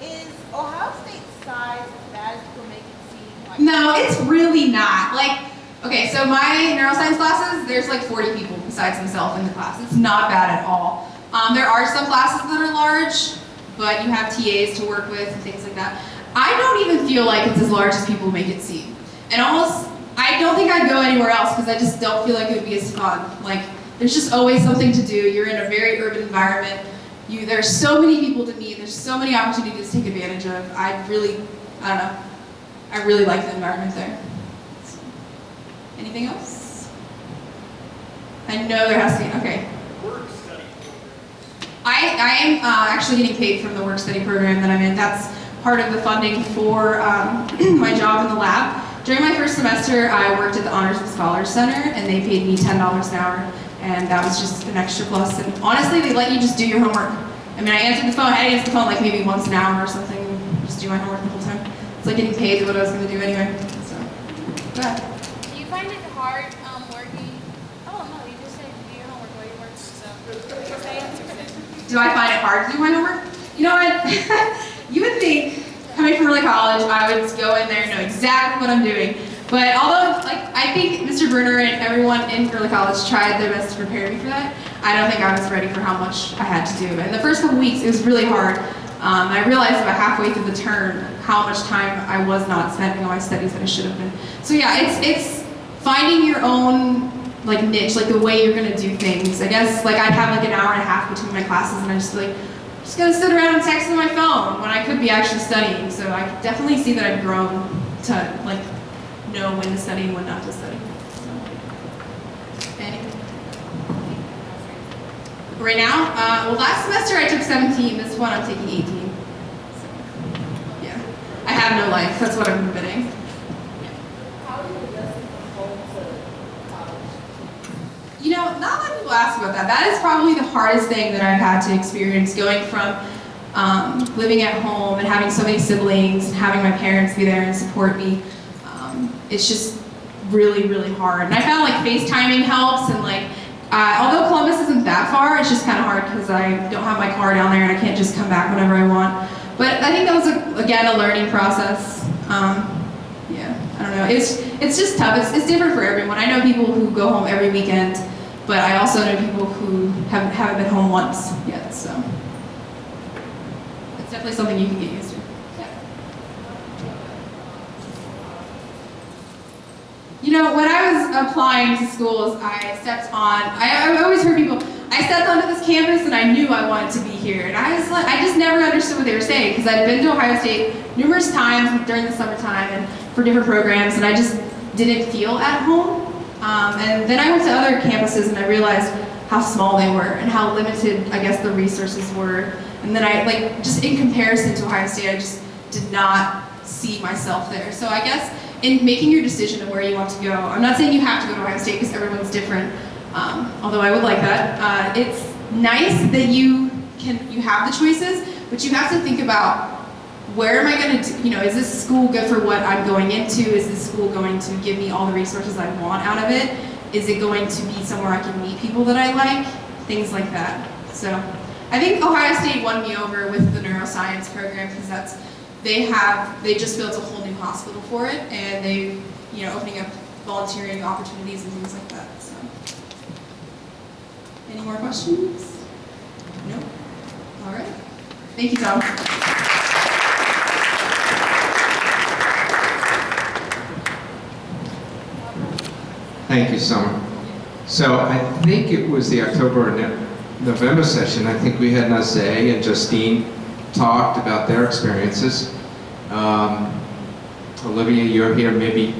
Is Ohio State's size as bad as people make it seem? Like, No, it's really not. Like, okay, so my neuroscience classes, there's like 40 people besides myself in the class. It's not bad at all. There are some classes that are large, but you have TAs to work with and things like that. I don't even feel like it's as large as people make it seem. And almost, I don't think I'd go anywhere else because I just don't feel like it would be as fun. Like, there's just always something to do. You're in a very urban environment. There's so many people to meet. There's so many opportunities to take advantage of. I don't know. I really like the environment there. So, anything else? I know there has to be, okay. Work study program. I am actually getting paid from the work study program that I'm in. That's part of the funding for my job in the lab. During my first semester, I worked at the Honors and Scholars Center, and they paid me $10 an hour, and that was just an extra plus. And honestly, they let you just do your homework. I mean, I answered the phone, I answered the phone like maybe once an hour or something, and just do my homework the whole time. It's like getting paid what I was going to do anyway. So, go ahead. do you find it hard working? Oh no, you just said you do your homework while you work. So just answer it. Do I find it hard to do my homework? You know what? You would think, coming from early college, I would go in there and know exactly what I'm doing. But although, like, I think Mr. Drenner and everyone in early college tried their best to prepare me for that, I don't think I was ready for how much I had to do. And the first couple weeks, it was really hard. I realized about halfway through the term how much time I was not spending on my studies that I should have been. So yeah, it's finding your own like niche, like the way you're gonna do things. I guess like I'd have like an hour and a half between my classes, and I'd just be like, just gonna sit around and text on my phone when I could be actually studying. So I definitely see that I've grown to like know when to study and when not to study. So, anything? Right now, well, last semester I took 17. This one I'm taking 18. So, yeah, I have no life. That's what I'm admitting. How do you adjust from home to college? You know, not a lot of people ask about that. That is probably the hardest thing that I've had to experience, going from living at home and having so many siblings and having my parents be there and support me. It's just really, really hard. And I found like FaceTiming helps, and like, although Columbus isn't that far, it's just kind of hard because I don't have my car down there and I can't just come back whenever I want. But I think that was, again, a learning process. Yeah, I don't know. It's just tough. It's different for everyone. I know people who go home every weekend, but I also know people who haven't been home once yet. So it's definitely something you can get used to. You know, when I was applying to schools, I stepped on, I always heard people, I stepped onto this campus and I knew I wanted to be here. And I just never understood what they were saying because I'd been to Ohio State numerous times during the summertime and for different programs, and I just didn't feel at home. And then I went to other campuses and I realized how small they were and how limited, I guess, the resources were. And then I, just in comparison to Ohio State, I just did not see myself there. So I guess in making your decision of where you want to go, I'm not saying you have to go to Ohio State because everyone's different, although I would like that. It's nice that you have the choices, but you have to think about where am I going to, is this school good for what I'm going into? Is this school going to give me all the resources I want out of it? Is it going to be somewhere I can meet people that I like? Things like that. So I think Ohio State won me over with the neuroscience program because they just built a whole new hospital for it, and they, opening up volunteering opportunities and things like that. So, any more questions? No? All right. Thank you, Tom. Thank you, Summer. So I think it was the October or November session. I think we had Nazay and Justine talked about their experiences. Olivia, you're here. Maybe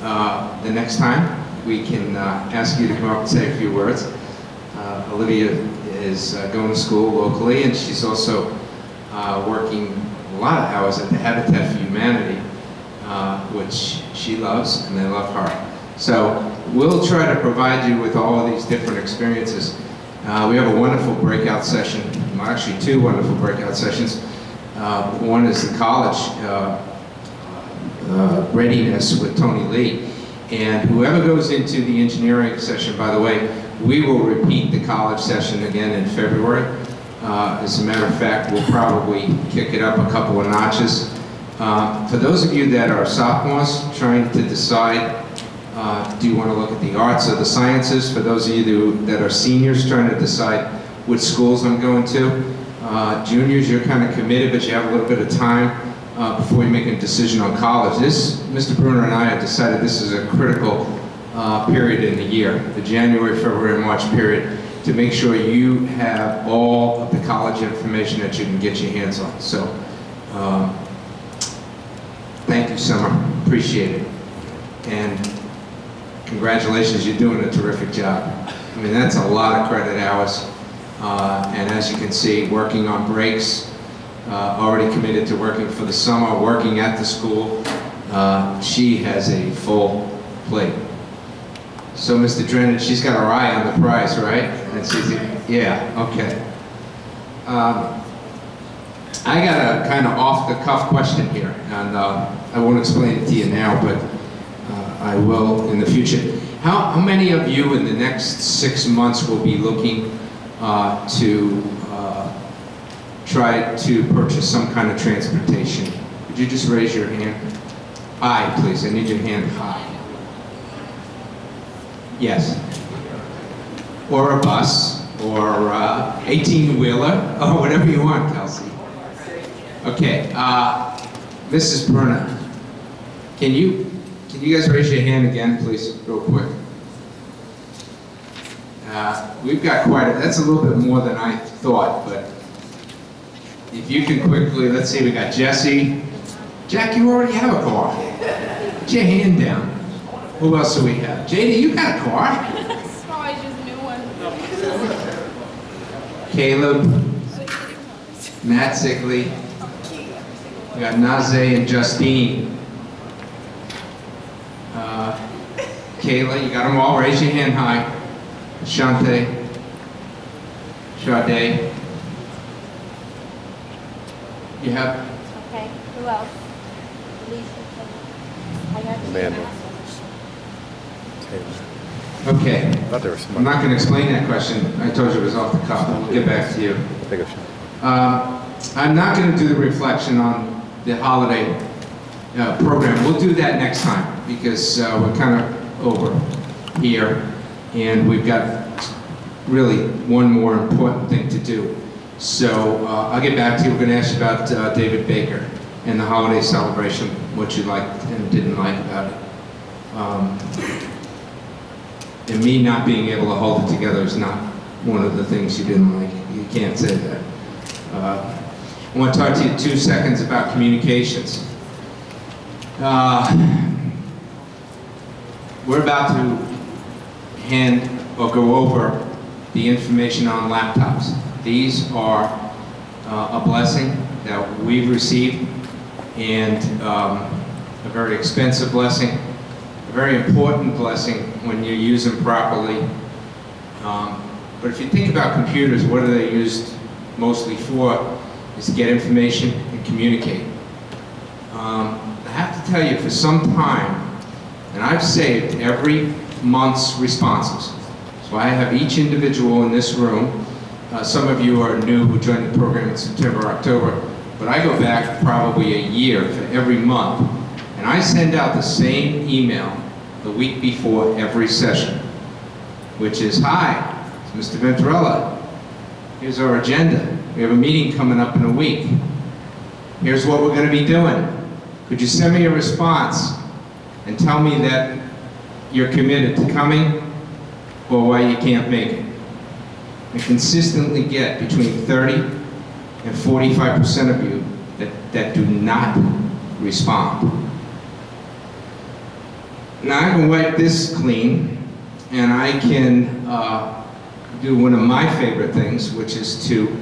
the next time we can ask you to come up and say a few words. Olivia is going to school locally, and she's also working a lot of hours at the Habitat for Humanity, which she loves, and they love her. So we'll try to provide you with all of these different experiences. We have a wonderful breakout session, well, actually two wonderful breakout sessions. One is the college readiness with Tony Lee. And whoever goes into the engineering session, by the way, we will repeat the college session again in February. As a matter of fact, we'll probably kick it up a couple of notches. For those of you that are sophomores trying to decide, do you want to look at the arts or the sciences? For those of you that are seniors trying to decide which schools I'm going to. Juniors, you're kind of committed, but you have a little bit of time before you make a decision on college. Mr. Bruner and I have decided this is a critical period in the year, the January, February, and March period, to make sure you have all of the college information that you can get your hands on. So, thank you, Summer. Appreciate it. And congratulations, you're doing a terrific job. I mean, that's a lot of credit hours. And as you can see, working on breaks, already committed to working for the summer, working at the school. She has a full plate. So, Mr. Drenner, she's got her eye on the prize, right? And she's, yeah, okay. I got a kind of off-the-cuff question here, and I won't explain it to you now, but I will in the future. How many of you in the next 6 months will be looking to try to purchase some kind of transportation? Would you just raise your hand? Aye, please. I need your hand high. Yes. Or a bus, or 18-wheeler, or whatever you want, Kelsey. Okay. Mrs. Bruner, can you guys raise your hand again, please, real quick? We've got that's a little bit more than I thought, but if you can quickly, let's see, we got Jesse. Jack, you already have a car. Put your hand down. Who else do we have? JD, you got a car. Oh, it's just a new one. Caleb, Matt Sickley. We got Nazay and Justine. Kayla, you got them all. Raise your hand high. Shante. Sade. You have? Okay, who else? Lisa. I got Amanda. Okay. I thought there was I'm somebody. not going to explain that question. I told you it was off the cuff. We'll get back to you. I think I should. I'm not going to do the reflection on the holiday program. We'll do that next time because we're kind of over here and we've got really one more important thing to do. So I'll get back to you. We're going to ask you about David Baker and the holiday celebration, what you liked and didn't like about it. And me not being able to hold it together is not one of the things you didn't like. You can't say that. I want to talk to you 2 seconds about communications. We're about to hand or go over the information on laptops. These are a blessing that we've received, and a very expensive blessing, a very important blessing when you use them properly. But if you think about computers, what are they used mostly for? Is to get information and communicate. I have to tell you, for some time, and I've saved every month's responses. So I have each individual in this room. Some of you are new who joined the program in September, October, but I go back probably a year for every month. And I send out the same email the week before every session, which is, hi, it's Mr. Venturella. Here's our agenda. We have a meeting coming up in a week. Here's what we're going to be doing. Could you send me a response and tell me that you're committed to coming or why you can't make it? I consistently get between 30 and 45% of you that do not respond. Now I can wipe this clean, and I can do one of my favorite things, which is to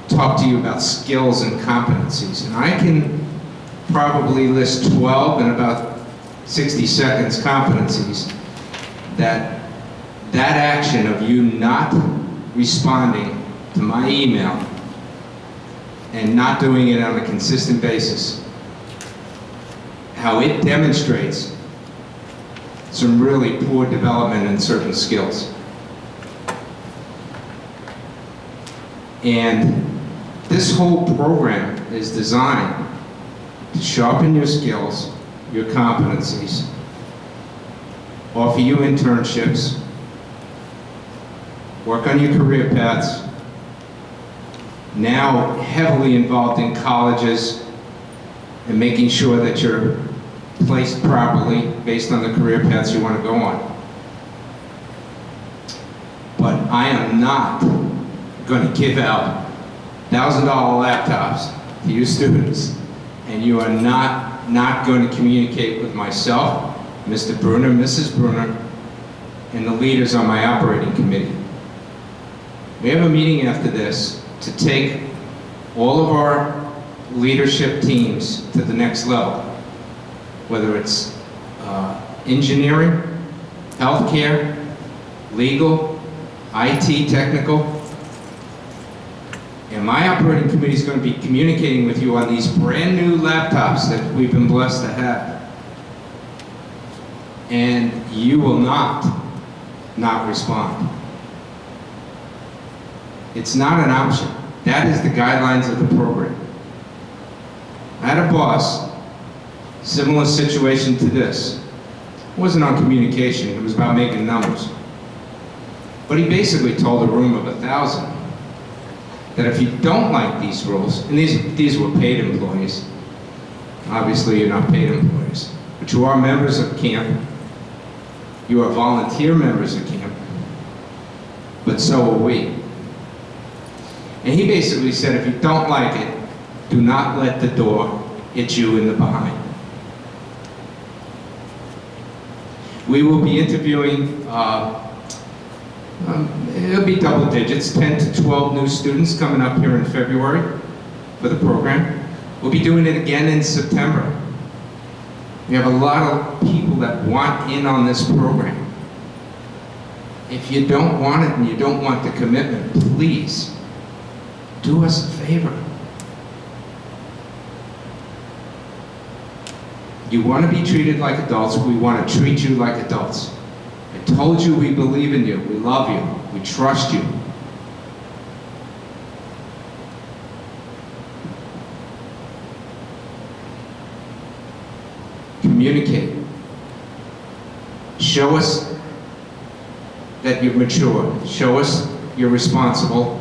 talk to you about skills and competencies. And I can probably list 12 in about 60 seconds competencies that action of you not responding to my email and not doing it on a consistent basis, how it demonstrates some really poor development in certain skills. And this whole program is designed to sharpen your skills, your competencies, offer you internships, work on your career paths, now heavily involved in colleges and making sure that you're placed properly based on the career paths you want to go on. But I am not going to give out $1,000 laptops to you students, and you are not going to communicate with myself, Mr. Bruner, Mrs. Bruner, and the leaders on my operating committee. We have a meeting after this to take all of our leadership teams to the next level, whether it's engineering, healthcare, legal, IT, technical. And my operating committee is going to be communicating with you on these brand new laptops that we've been blessed to have. And you will not respond. It's not an option. That is the guidelines of the program. I had a boss, similar situation to this. It wasn't on communication, it was about making numbers. But he basically told a room of 1,000 that if you don't like these rules, and these were paid employees, obviously you're not paid employees, but you are members of camp, you are volunteer members of camp, but so are we. And he basically said, if you don't like it, do not let the door hit you in the behind. We will be interviewing, it'll be double digits, 10 to 12 new students coming up here in February for the program. We'll be doing it again in September. We have a lot of people that want in on this program. If you don't want it and you don't want the commitment, please do us a favor. You want to be treated like adults, we want to treat you like adults. I told you we believe in you, we love you, we trust you. Communicate. Show us that you're mature. Show us you're responsible.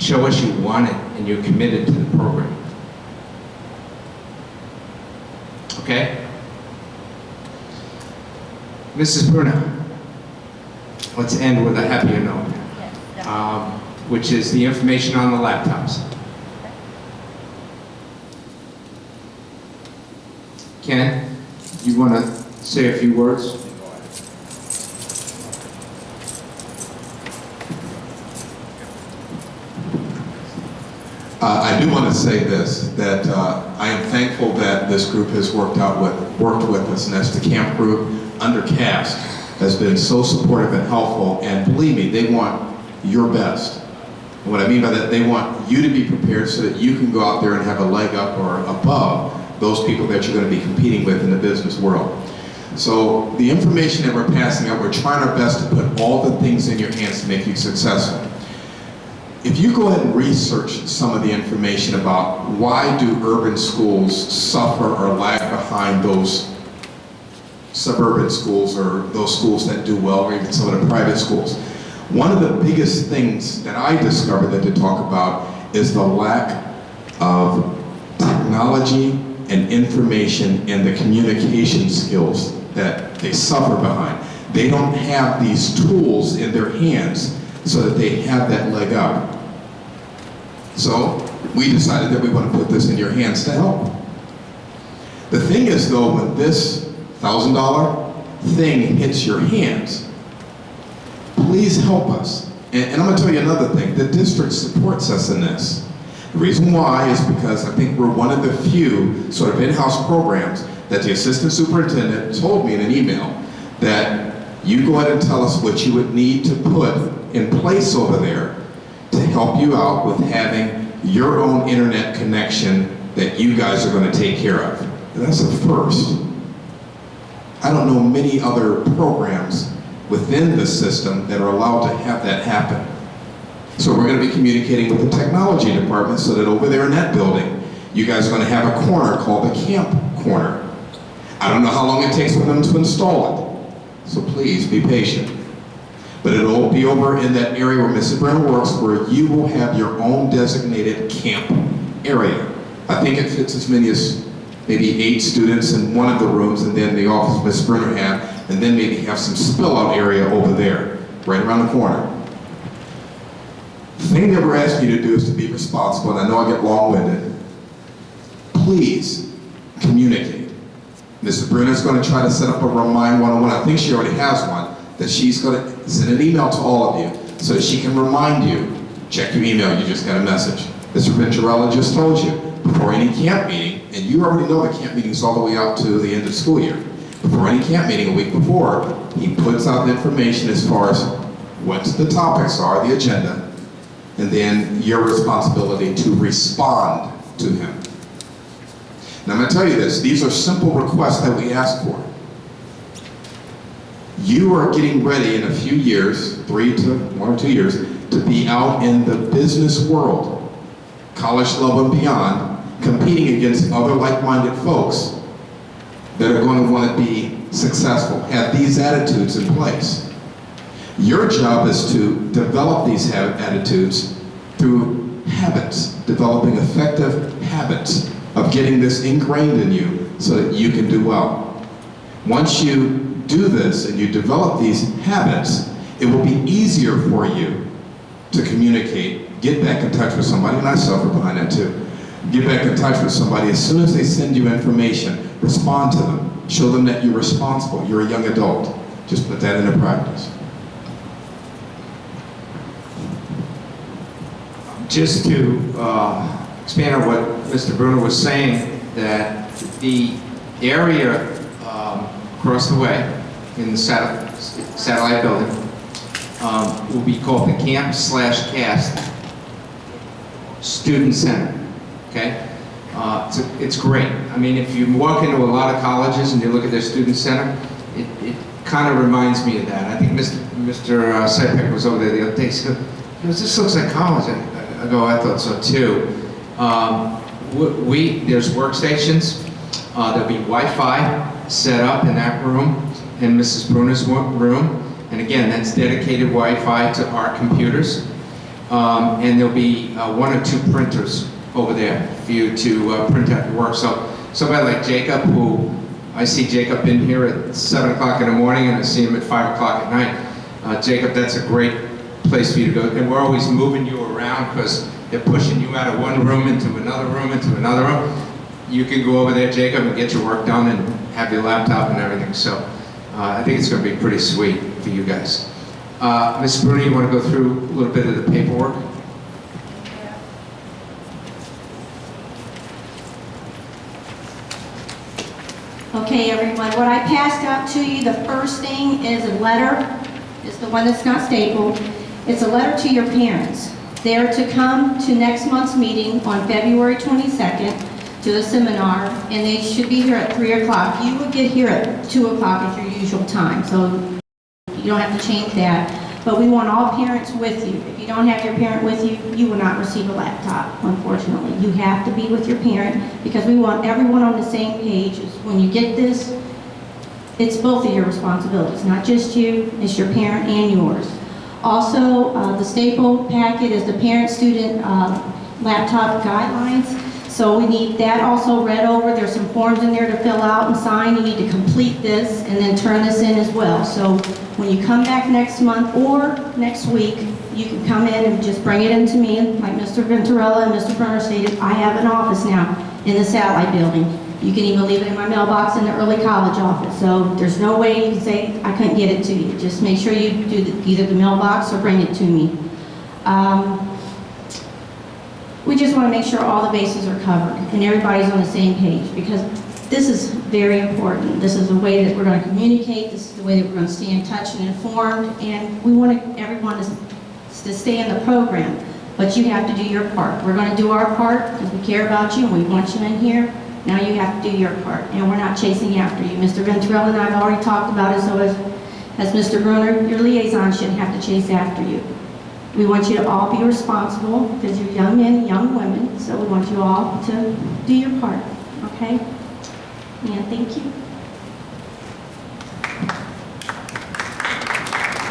Show us you want it and you're committed to the program. Okay? Mrs. Bruno, let's end with a happier note, which is the information on the laptops. Ken, you want to say a few words? I do want to say this, that I am thankful that this group has worked with us, and that's the camp group under CAST has been so supportive and helpful, and believe me, they want your best. And what I mean by that, they want you to be prepared so that you can go out there and have a leg up or above those people that you're going to be competing with in the business world. So the information that we're passing out, we're trying our best to put all the things in your hands to make you successful. If you go ahead and research some of the information about why do urban schools suffer or lag behind those suburban schools or those schools that do well, or even some of the private schools, one of the biggest things that I discovered that they talk about is the lack of technology and information and the communication skills that they suffer behind. They don't have these tools in their hands so that they have that leg up. So we decided that we want to put this in your hands to help. The thing is though, when this $1,000 thing hits your hands, please help us. And I'm going to tell you another thing, the district supports us in this. The reason why is because I think we're one of the few sort of in-house programs that the assistant superintendent told me in an email that you go ahead and tell us what you would need to put in place over there to help you out with having your own internet connection that you guys are going to take care of. And that's a first. I don't know many other programs within the system that are allowed to have that happen. So we're going to be communicating with the technology department so that over there in that building, you guys are going to have a corner called the Camp Corner. I don't know how long it takes for them to install it, so please be patient. But it'll be over in that area where Mrs. Brenner works, where you will have your own designated camp area. I think it fits as many as maybe 8 students in one of the rooms, and then the office Mrs. Brenner have, and then maybe have some spill out area over there, right around the corner. The thing that we're asking you to do is to be responsible, and I know I get long-winded. Please communicate. Mrs. Brenner's going to try to set up a Remind 101. I think she already has one, that she's going to send an email to all of you so that she can remind you. Check your email, you just got a message. Mr. Venturella just told you, before any camp meeting, and you already know the camp meeting's all the way out to the end of the school year. Before any camp meeting, a week before, he puts out the information as far as what the topics are, the agenda, and then your responsibility to respond to him. Now I'm going to tell you this, these are simple requests that we ask for. You are getting ready in a few years, 1 or 2 years, to be out in the business world, college level and beyond, competing against other like-minded folks that are going to want to be successful, have these attitudes in place. Your job is to develop these attitudes through habits, developing effective habits of getting this ingrained in you so that you can do well. Once you do this and you develop these habits, it will be easier for you to communicate, get back in touch with somebody, and I suffer behind that too. Get back in touch with somebody. As soon as they send you information, respond to them. Show them that you're responsible, you're a young adult. Just put that into practice. Just to expand on what Mr. Bruno was saying, that the area across the way in the satellite building will be called the Camp/Cast Student Center. Okay, it's great. I mean, if you walk into a lot of colleges and you look at their student center, it kind of reminds me of that. I think Mr. Sipek was over there the other day. He said, "This looks like college." I go, "I thought so too." There's workstations. There'll be Wi-Fi set up in that room, in Mrs. Bruner's room, and again, that's dedicated Wi-Fi to our computers. And there'll be 1 or 2 printers over there for you to print out your work. So somebody like Jacob, who I see Jacob in here at 7 o'clock in the morning and I see him at 5 o'clock at night. Jacob, that's a great place for you to go. And we're always moving you around because they're pushing you out of one room into another room into another room. You can go over there, Jacob, and get your work done and have your laptop and everything. So I think it's going to be pretty sweet for you guys. Ms. Bruni, you want to go through a little bit of the paperwork? Okay, everyone, what I passed out to you, the first thing is a letter. It's the one that's not stapled. It's a letter to your parents. They are to come to next month's meeting on February 22nd to the seminar, and they should be here at 3 o'clock. You will get here at 2 o'clock at your usual time, so you don't have to change that. But we want all parents with you. If you don't have your parent with you, you will not receive a laptop, unfortunately. You have to be with your parent because we want everyone on the same page. When you get this, it's both of your responsibilities, not just you, it's your parent and yours. Also, the staple packet is the parent-student laptop guidelines. So we need that also read over. There's some forms in there to fill out and sign. You need to complete this and then turn this in as well. So when you come back next month or next week, you can come in and just bring it in to me. Like Mr. Venturella and Mr. Brenner stated, I have an office now in the satellite building. You can even leave it in my mailbox in the early college office. So there's no way you can say I couldn't get it to you. Just make sure you do either the mailbox or bring it to me. We just want to make sure all the bases are covered and everybody's on the same page because this is very important. This is the way that we're going to communicate. This is the way that we're going to stay in touch and informed. And we want everyone to stay in the program. But you have to do your part. We're going to do our part because we care about you and we want you in here. Now you have to do your part. And we're not chasing after you. Mr. Venturella and I have already talked about it, so as Mr. Bruner, your liaison shouldn't have to chase after you. We want you to all be responsible because you're young men and young women, so we want you all to do your part, okay? And thank you.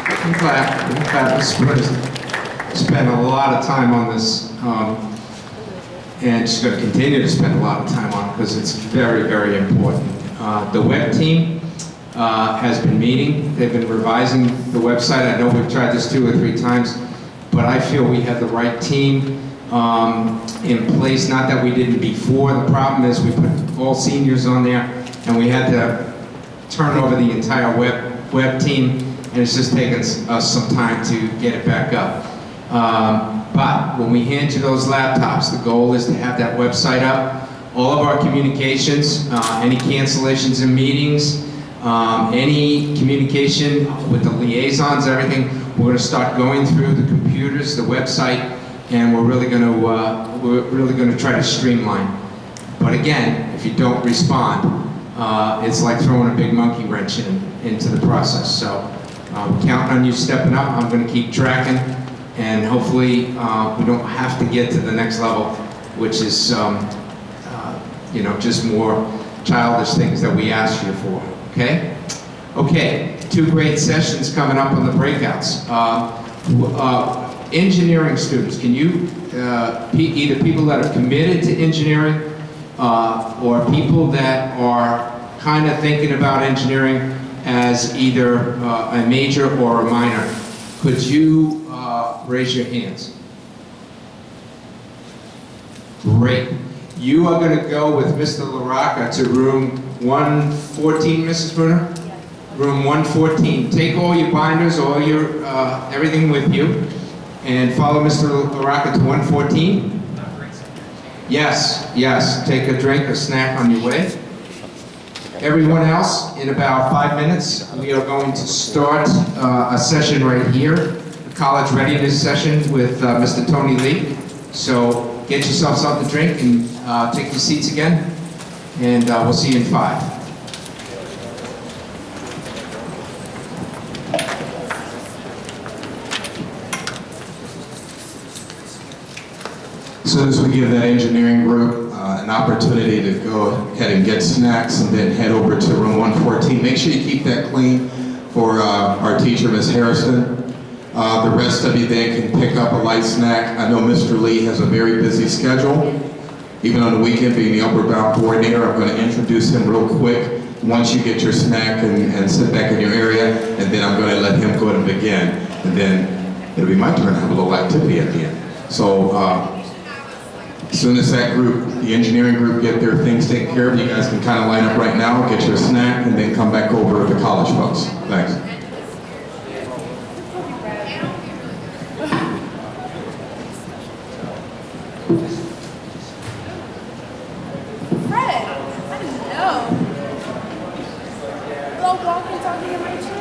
I'm glad Ms. Bruni spent a lot of time on this, and she's going to continue to spend a lot of time on it because it's very, very important. The web team has been meeting. They've been revising the website. I know we've tried this 2 or 3 times. But I feel we have the right team in place, not that we didn't before. The problem is we put all seniors on there and we had to turn over the entire web team and it's just taken us some time to get it back up. But when we hand you those laptops, the goal is to have that website up. All of our communications, any cancellations in meetings, any communication with the liaisons, everything, we're going to start going through the computers, the website, and we're really going to try to streamline. But again, if you don't respond, it's like throwing a big monkey wrench into the process. So I'm counting on you stepping up. I'm going to keep tracking, and hopefully we don't have to get to the next level, which is just more childish things that we ask you for. Okay? Okay, 2 great sessions coming up on the breakouts. Engineering students, can you, either people that are committed to engineering or people that are kind of thinking about engineering as either a major or a minor, could you raise your hands? Great. You are going to go with Mr. LaRocca to room 114, Mrs. Bruner? Room 114. Take all your binders, all your everything with you, and follow Mr. LaRocca to 114. Yes, yes. Take a drink, a snack on your way. Everyone else, in about 5 minutes, we are going to start a session right here, a college readiness session with Mr. Tony Lee. So get yourself something to drink and take your seats again, and we'll see you in 5. As soon as we give that engineering group an opportunity to go ahead and get snacks and then head over to room 114, make sure you keep that clean for our teacher, Ms. Harrison. The rest of you then can pick up a light snack. I know Mr. Lee has a very busy schedule. Even on the weekend, being the upward bound coordinator, I'm going to introduce him real quick. once you get your snack and sit back in your area, and then I'm going to let him go and begin, and then it'll be my turn to have a little activity at the end. So as soon as that group, the engineering group, get their things taken care of, you guys can kind of line up right now, get your snack, and then come back over to the college folks. Thanks. Fred, I didn't know. Go walk and talk in my chair.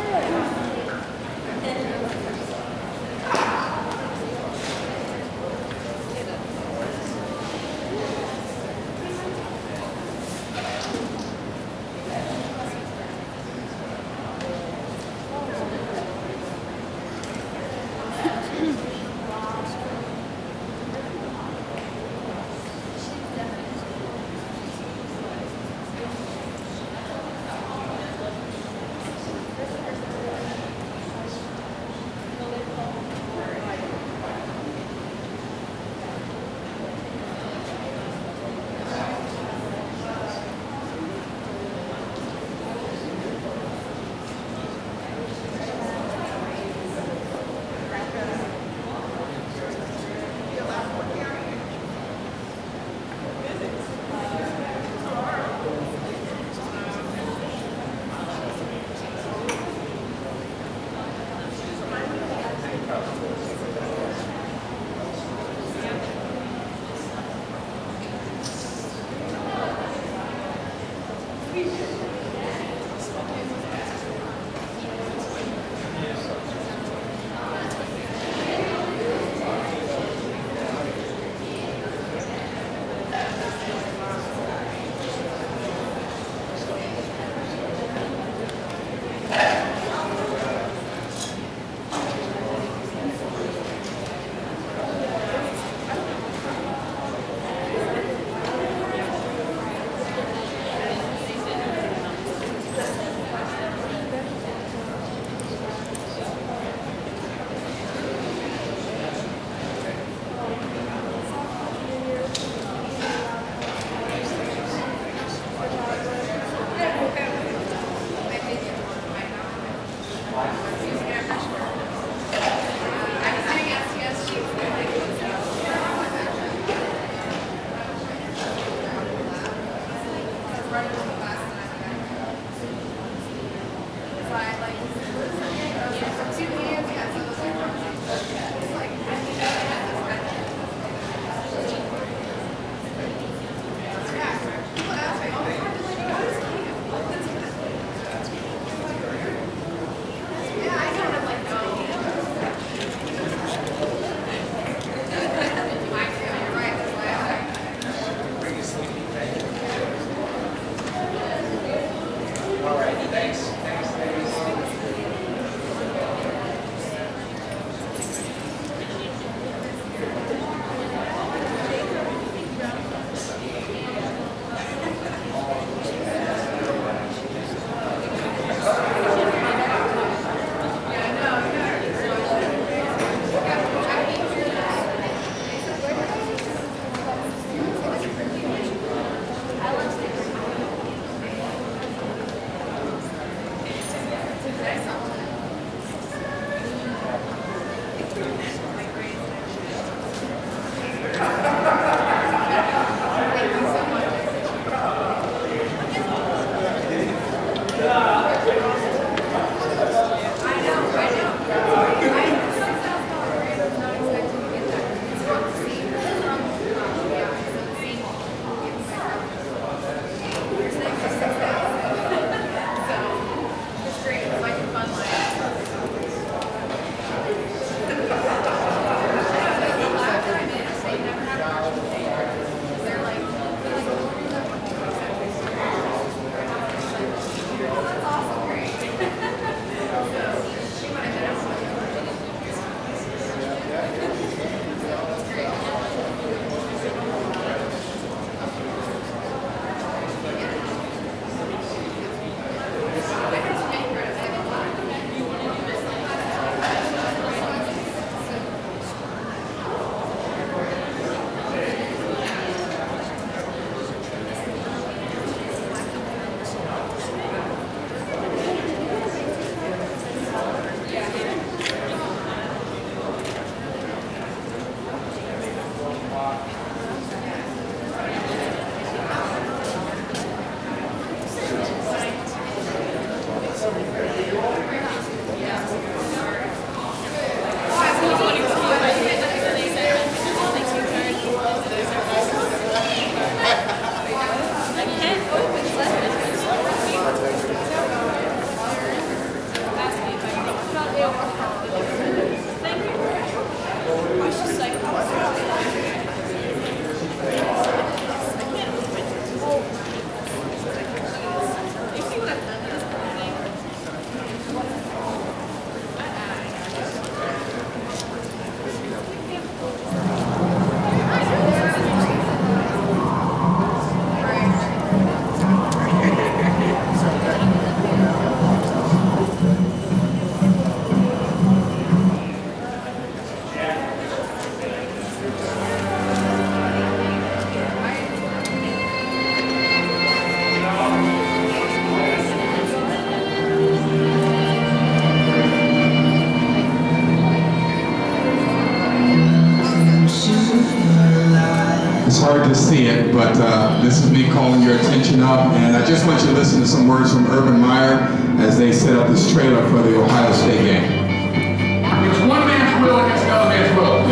hard to see it, but this is me calling your attention up, and I just want you to listen to some words from Urban Meyer as they set up this trailer for the Ohio State game. It's one man's will against another man's will.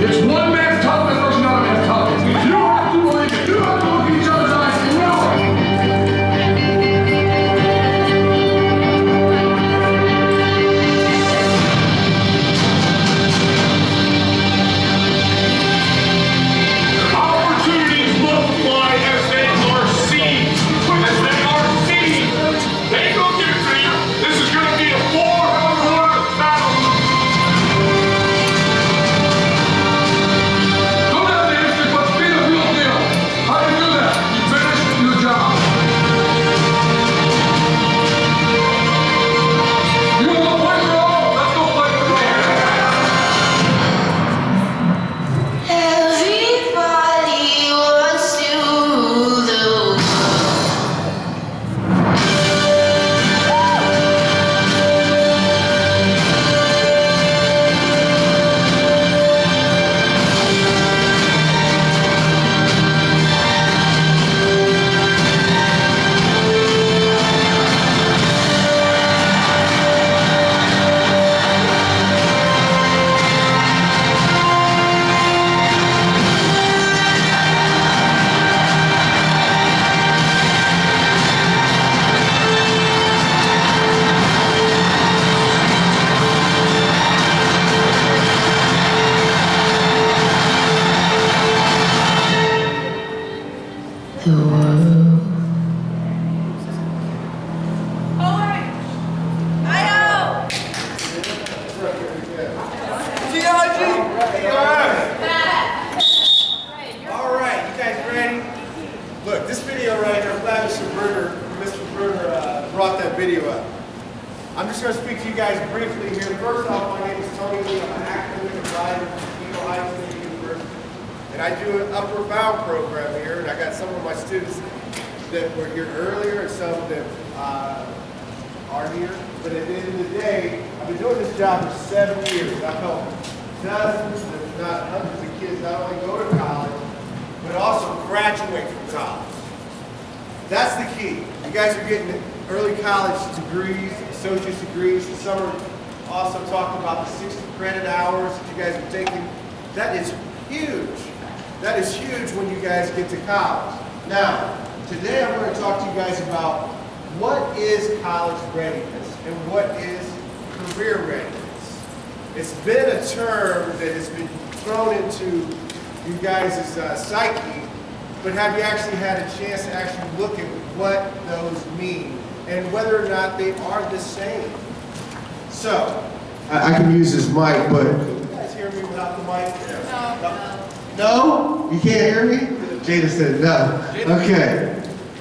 It's one man's toughness versus another man's toughness. You have to believe it. You have to look at each other's eyes and know it. Opportunities multiply as they are seized. As they are seized, they ain't gonna give it to you. This is gonna be a 4-quarter battle. Don't have the history, but be the real deal. How do you do that? You finish your job. You want to play for all? Let's go play for all. Everybody wants to rule the world. The world. All right, you guys ready? Look, this video right here, I'm glad Mr. Bruner brought that video up. I'm just going to speak to you guys briefly here. First off, my name is Tony Lee. I'm an academic advisor for Ohio State University. And I do an upward bound program here, and I got some of my students that were here earlier and some that are here. But at the end of the day, I've been doing this job for 7 years. I've helped dozens, if not hundreds of kids not only go to college, but also graduate from college. That's the key. You guys are getting early college degrees, associate's degrees, and some are also talking about the 60 credit hours that you guys are taking. That is huge. That is huge when you guys get to college. Now, today I'm going to talk to you guys about what is college readiness and what is career readiness. It's been a term that has been thrown into you guys' psyche, but have you actually had a chance to actually look at what those mean and whether or not they are the same? So, I can use this mic, but can you guys hear me without the mic? No? You can't hear me? Jada said no. Okay.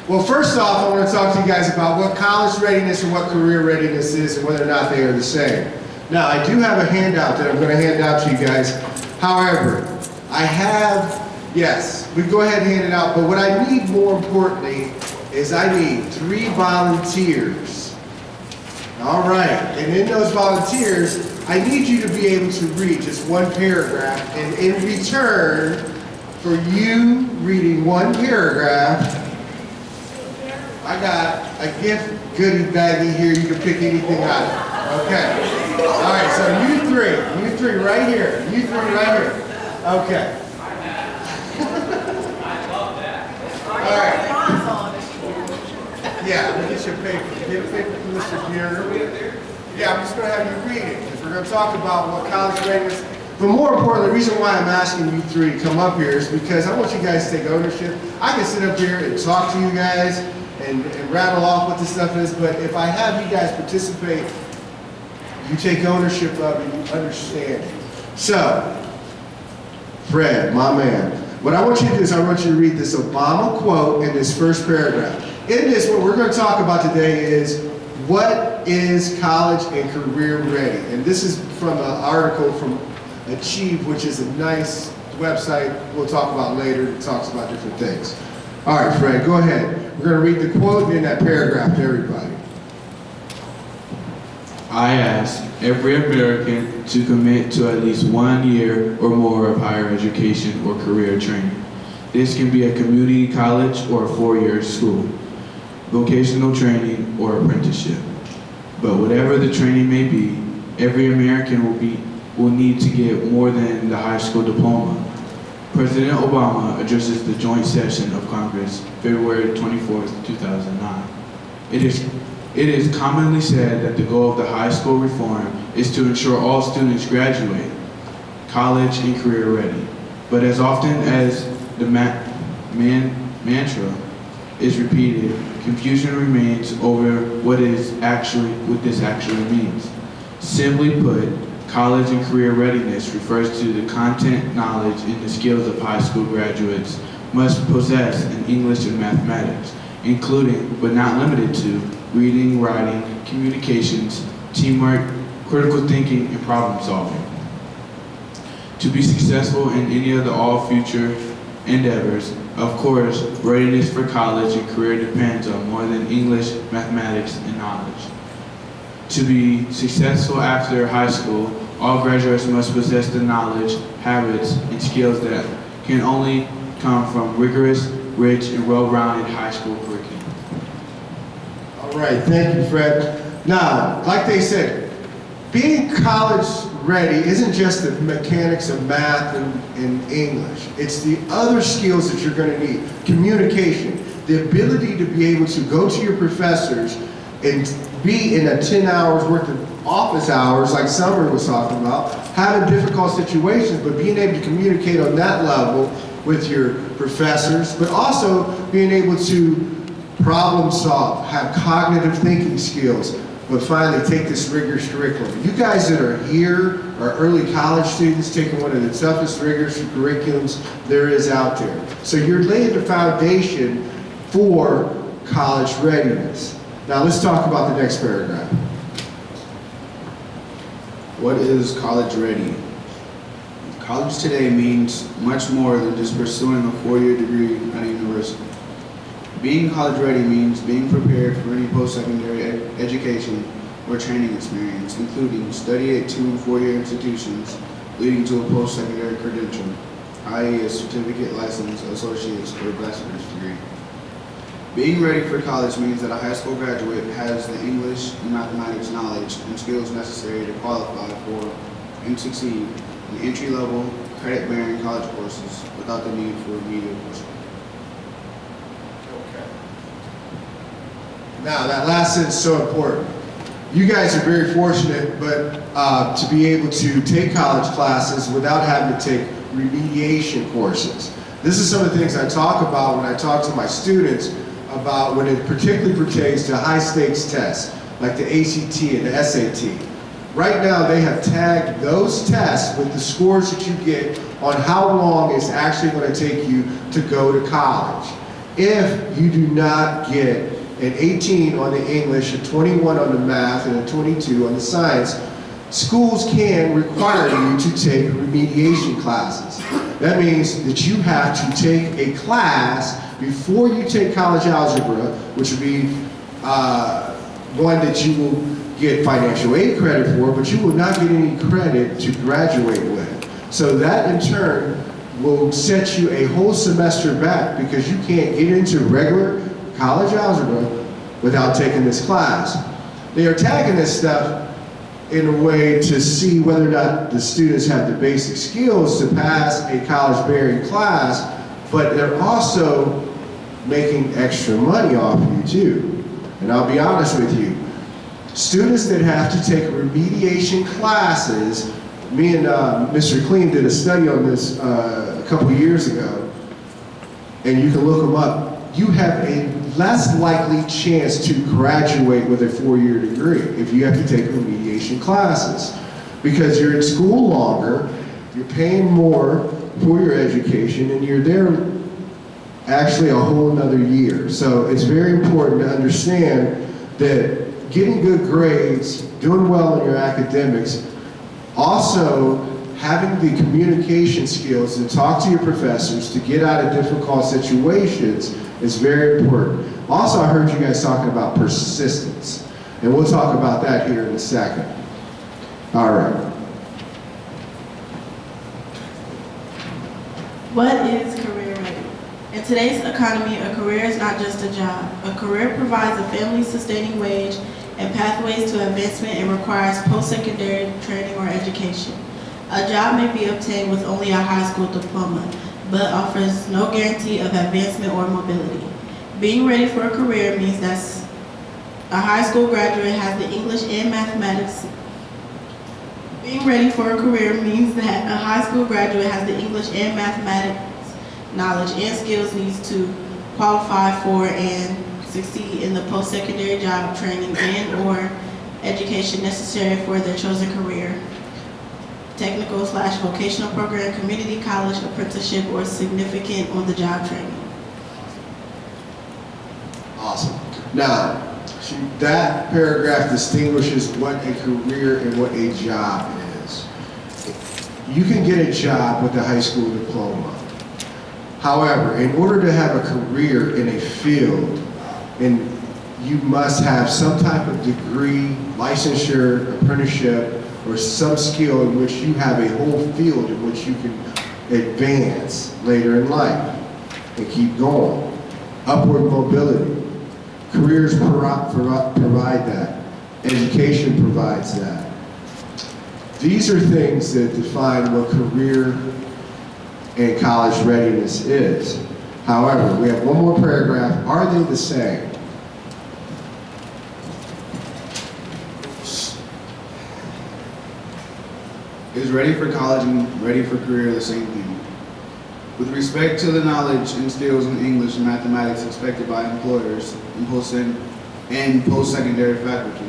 Well, first off, I want to talk to you guys about what college readiness and what career readiness is and whether or not they are the same. Now, I do have a handout that I'm going to hand out to you guys. However, I have, yes, we go ahead and hand it out, but what I need more importantly is I need 3 volunteers. All right, and in those volunteers, I need you to be able to read just one paragraph, and in return for you reading one paragraph, I got a gift goodie baggie here. You can pick anything out of it. Okay. All right, so you three right here. You three right here. Okay. All right. Yeah, let me get your paper. Get a paper from Mr. Drenner. Yeah, I'm just going to have you read it because we're going to talk about what college readiness. But more importantly, the reason why I'm asking you 3 to come up here is because I want you guys to take ownership. I can sit up here and talk to you guys and rattle off what this stuff is, but if I have you guys participate, you take ownership of it, you understand it. So, Fred, my man, what I want you to do is I want you to read this Obama quote in this first paragraph. In this, what we're going to talk about today is what is college and career ready? And this is from an article from Achieve, which is a nice website we'll talk about later. It talks about different things. All right, Fred, go ahead. We're going to read the quote in that paragraph to everybody. I ask every American to commit to at least 1 year or more of higher education or career training. This can be a community college or a four-year school, vocational training or apprenticeship. But whatever the training may be, every American will need to get more than the high school diploma. President Obama addresses the joint session of Congress February 24th, 2009. It is commonly said that the goal of the high school reform is to ensure all students graduate college and career ready. But as often as the mantra is repeated, confusion remains over what this actually means. Simply put, college and career readiness refers to the content, knowledge, and the skills of high school graduates must possess in English and mathematics, including, but not limited to, reading, writing, communications, teamwork, critical thinking, and problem solving. To be successful in any of all future endeavors, of course, readiness for college and career depends on more than English, mathematics, and knowledge. To be successful after high school, all graduates must possess the knowledge, habits, and skills that can only come from rigorous, rich, and well-rounded high school curriculum. All right, thank you, Fred. Now, like they said, being college ready isn't just the mechanics of math and English. It's the other skills that you're going to need. Communication, the ability to be able to go to your professors and be in a 10 hours worth of office hours, like Summer was talking about, having difficult situations, but being able to communicate on that level with your professors, but also being able to problem solve, have cognitive thinking skills, but finally take this rigorous curriculum. You guys that are here are early college students taking one of the toughest rigorous curriculums there is out there. So you're laying the foundation for college readiness. Now let's talk about the next paragraph. What is college ready? College today means much more than just pursuing a four-year degree at a university. Being college ready means being prepared for any post-secondary education or training experience, including study at 2 and 4-year institutions, leading to a post-secondary credential, i.e. a certificate, license, associate's, or bachelor's degree. Being ready for college means that a high school graduate has the English and mathematics knowledge and skills necessary to qualify for and succeed in entry-level, credit-bearing college courses without the need for remedial coursework. Now, that last sentence is so important. You guys are very fortunate, but to be able to take college classes without having to take remediation courses. This is some of the things I talk about when I talk to my students about when it particularly pertains to high-stakes tests, like the ACT and the SAT. Right now, they have tagged those tests with the scores that you get on how long it's actually going to take you to go to college. If you do not get an 18 on the English, a 21 on the math, and a 22 on the science, schools can require you to take remediation classes. That means that you have to take a class before you take college algebra, which would be one that you will get financial aid credit for, but you will not get any credit to graduate with. So that in turn will set you a whole semester back because you can't get into regular college algebra without taking this class. They are tagging this stuff in a way to see whether or not the students have the basic skills to pass a college-bearing class, but they're also making extra money off you too. And I'll be honest with you, students that have to take remediation classes, me and Mr. Clean did a study on this a couple years ago, and you can look them up. You have a less likely chance to graduate with a 4-year degree if you have to take remediation classes, because you're in school longer, you're paying more for your education, and you're there actually a whole another year. So it's very important to understand that getting good grades, doing well in your academics, also having the communication skills to talk to your professors, to get out of difficult situations is very important. Also, I heard you guys talking about persistence, and we'll talk about that here in a second. All right. What is career ready? In today's economy, a career is not just a job. A career provides a family-sustaining wage and pathways to advancement and requires post-secondary training or education. A job may be obtained with only a high school diploma, but offers no guarantee of advancement or mobility. Being ready for a career means that a high school graduate has the English and mathematics. Being ready for a career means that a high school graduate has the English and mathematics knowledge and skills needs to qualify for and succeed in the post-secondary job training and/or education necessary for their chosen career, technical/vocational program, community college, apprenticeship, or significant on-the-job training. Awesome. Now, that paragraph distinguishes what a career and what a job is. You can get a job with a high school diploma. However, in order to have a career in a field, you must have some type of degree, licensure, apprenticeship, or some skill in which you have a whole field in which you can advance later in life and keep going. Upward mobility. Careers provide that. Education provides that. These are things that define what career and college readiness is. However, we have one more paragraph. Are they the same? Is ready for college and ready for career the same thing? With respect to the knowledge and skills in English and mathematics expected by employers and post-secondary faculty,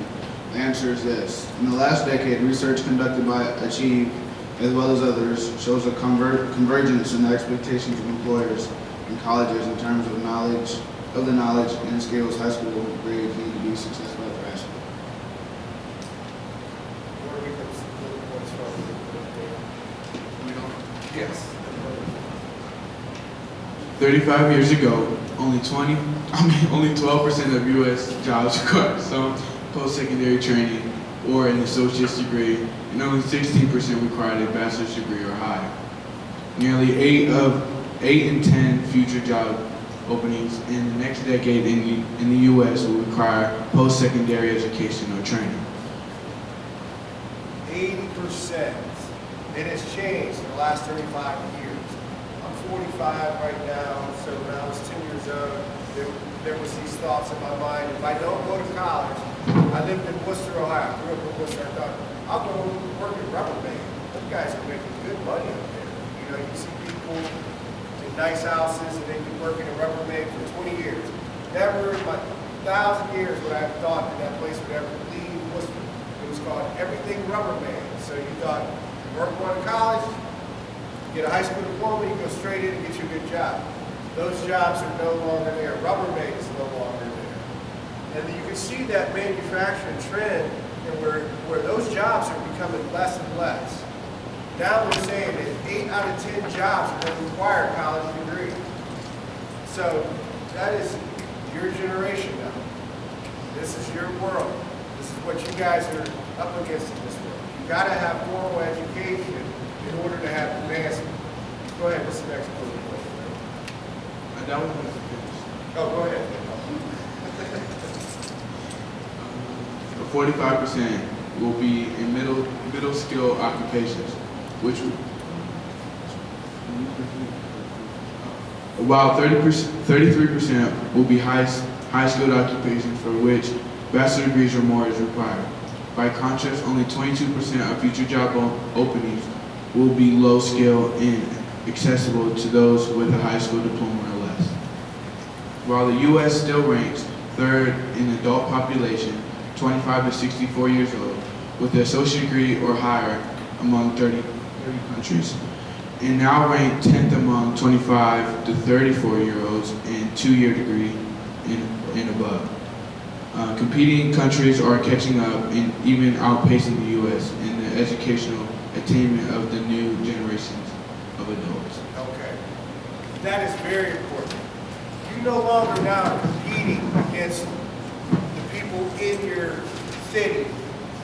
the answer is yes. In the last decade, research conducted by Achieve, as well as others, shows a convergence in the expectations of employers and colleges in terms of the knowledge and skills high school grades need to be successful at high school. Yes. 35 years ago, only 12% of U.S. jobs required some post-secondary training or an associate's degree, and only 16% required a bachelor's degree or higher. Nearly 8 in 10 future job openings in the next decade in the U.S. will require post-secondary education or training. 80%. It has changed in the last 35 years. I'm 45 right now, so when I was 10 years old, there was these thoughts in my mind. If I don't go to college, I lived in Worcester, Ohio. I grew up in Worcester. I thought, I'll go work at Rubber Band. Those guys are making good money up there. You know, you see people in nice houses and they've been working at Rubber Band for 20 years. Never in my 1,000 years would I have thought that that place would ever leave Worcester. It was called Everything Rubber Band. So you thought, work going to college, get a high school diploma, you go straight in and get you a good job. Those jobs are no longer there. Rubber Band is no longer there. And you can see that manufacturing trend and where those jobs are becoming less and less. Now we're saying that 8 out of 10 jobs are going to require a college degree. So that is your generation now. This is your world. This is what you guys are up against in this world. You've got to have formal education in order to have advancement. Go ahead, what's the next bullet point? That one was finished. Oh, go ahead. 45% will be in middle skill occupations, while 33% will be high skilled occupations for which bachelor degrees or more is required. By contrast, only 22% of future job openings will be low skill and accessible to those with a high school diploma or less. While the U.S. still ranks third in adult population, 25 to 64 years old, with an associate degree or higher among 30 countries, and now ranked 10th among 25 to 34-year-olds and 2-year degree and above. Competing countries are catching up and even outpacing the U.S. in the educational attainment of the new generations of adults. Okay. That is very important. You no longer now are competing against the people in your city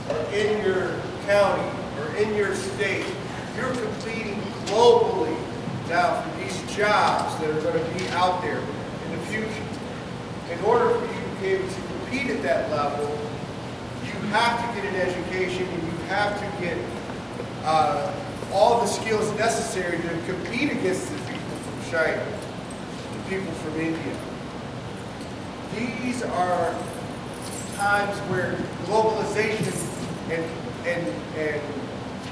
or in your county or in your state. You're competing globally Now, for these jobs that are going to be out there in the future, in order for you to be able to compete at that level, you have to get an education and you have to get all the skills necessary to compete against the people from China, the people from India. These are times where globalization and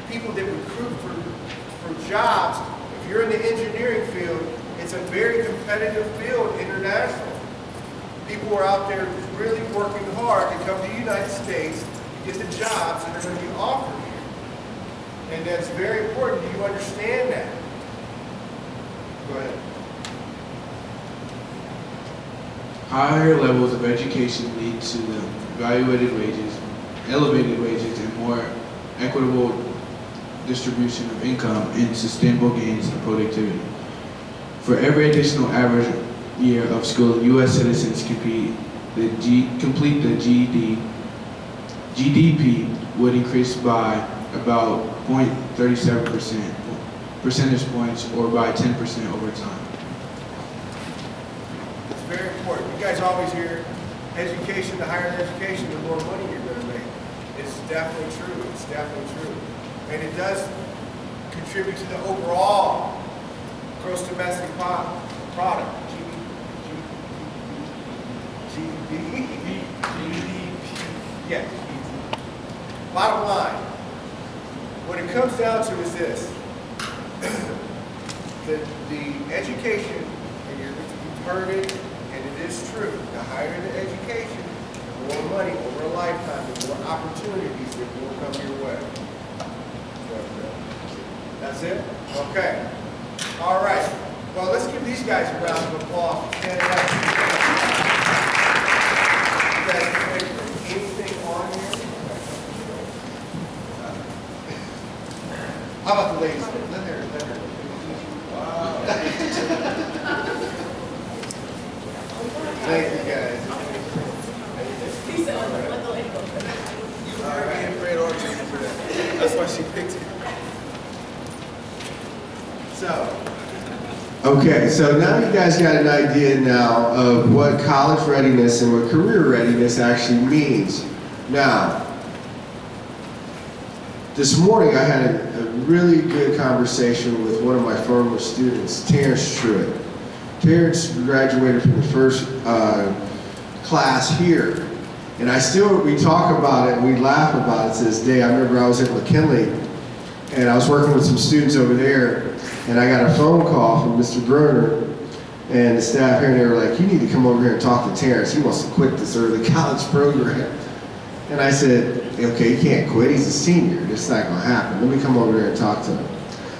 people that recruit for jobs, if you're in the engineering field, it's a very competitive field internationally. People are out there really working hard to come to the United States to get the jobs that are going to be offered here. And that's very important. Do you understand that? Go ahead. Higher levels of education lead to the elevated wages, and more equitable distribution of income and sustainable gains in productivity. For every additional average year of schooling, U.S. citizens complete the GDP would increase by about 0.37% percentage points, or by 10% over time. It's very important. You guys always hear education, the higher the education, the more money you're going to make. It's definitely true. It's definitely true. And it does contribute to the overall gross domestic product. GDP. Yes. Bottom line, what it comes down to is this. The education, and you've heard it, and it is true, the higher the education, the more money over a lifetime, the more opportunities that will come your way. That's it? Okay. All right. Well, let's give these guys a round of applause for standing up. You guys ready for anything on here? How about the ladies? Let her. Wow. Thank you, guys. I ain't afraid or for that. That's why she picked it. Okay, so now you guys got an idea now of what college readiness and what career readiness actually means. Now, this morning I had a really good conversation with one of my former students, Terrence Truitt. Terrence graduated from the first class here. And we talk about it and we laugh about it to this day. I remember I was at McKinley and I was working with some students over there, and I got a phone call from Mr. Drenner and the staff here, and they were like, you need to come over here and talk to Terrence. He wants to quit this early college program. And I said, okay, he can't quit. He's a senior. It's not going to happen. Let me come over there and talk to him.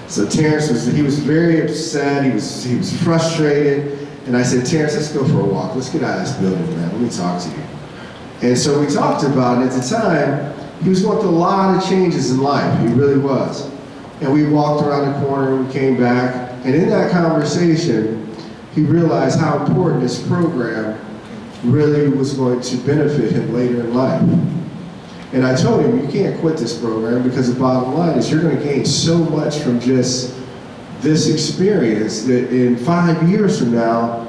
So Terrence was very upset. He was frustrated. And I said, Terrence, let's go for a walk. Let's get out of this building, man. Let me talk to you. And so we talked about it. At the time, he was going through a lot of changes in life. He really was. And we walked around the corner and we came back. And in that conversation, he realized how important this program really was going to benefit him later in life. And I told him, you can't quit this program, because the bottom line is you're going to gain so much from just this experience that in 5 years from now,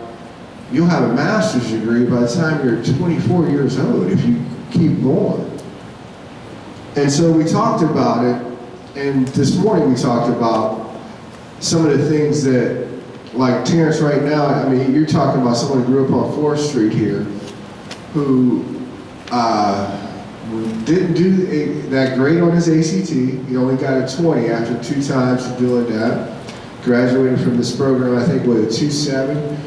you'll have a master's degree by the time you're 24 years old if you keep going. And so we talked about it, and this morning we talked about some of the things that, like Terrence right now, I mean, you're talking about someone who grew up on 4th Street here who didn't do that great on his ACT. He only got a 20 after 2 times of doing that. Graduated from this program, I think, with a 2.7.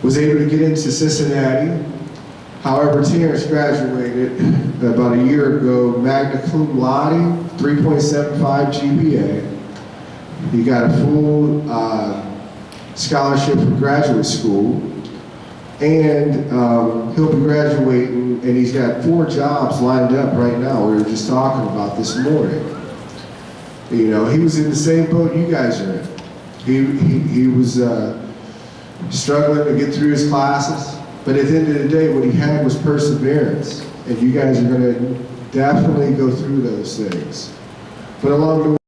Was able to get into Cincinnati. However, Terrence graduated about a year ago, magna cum laude, 3.75 GPA. He got a full scholarship for graduate school, and he'll be graduating, and he's got 4 jobs lined up right now. We were just talking about this morning. You know, he was in the same boat you guys are in. He was struggling to get through his classes, but at the end of the day, what he had was perseverance, and you guys are going to definitely go through those things. But along the way,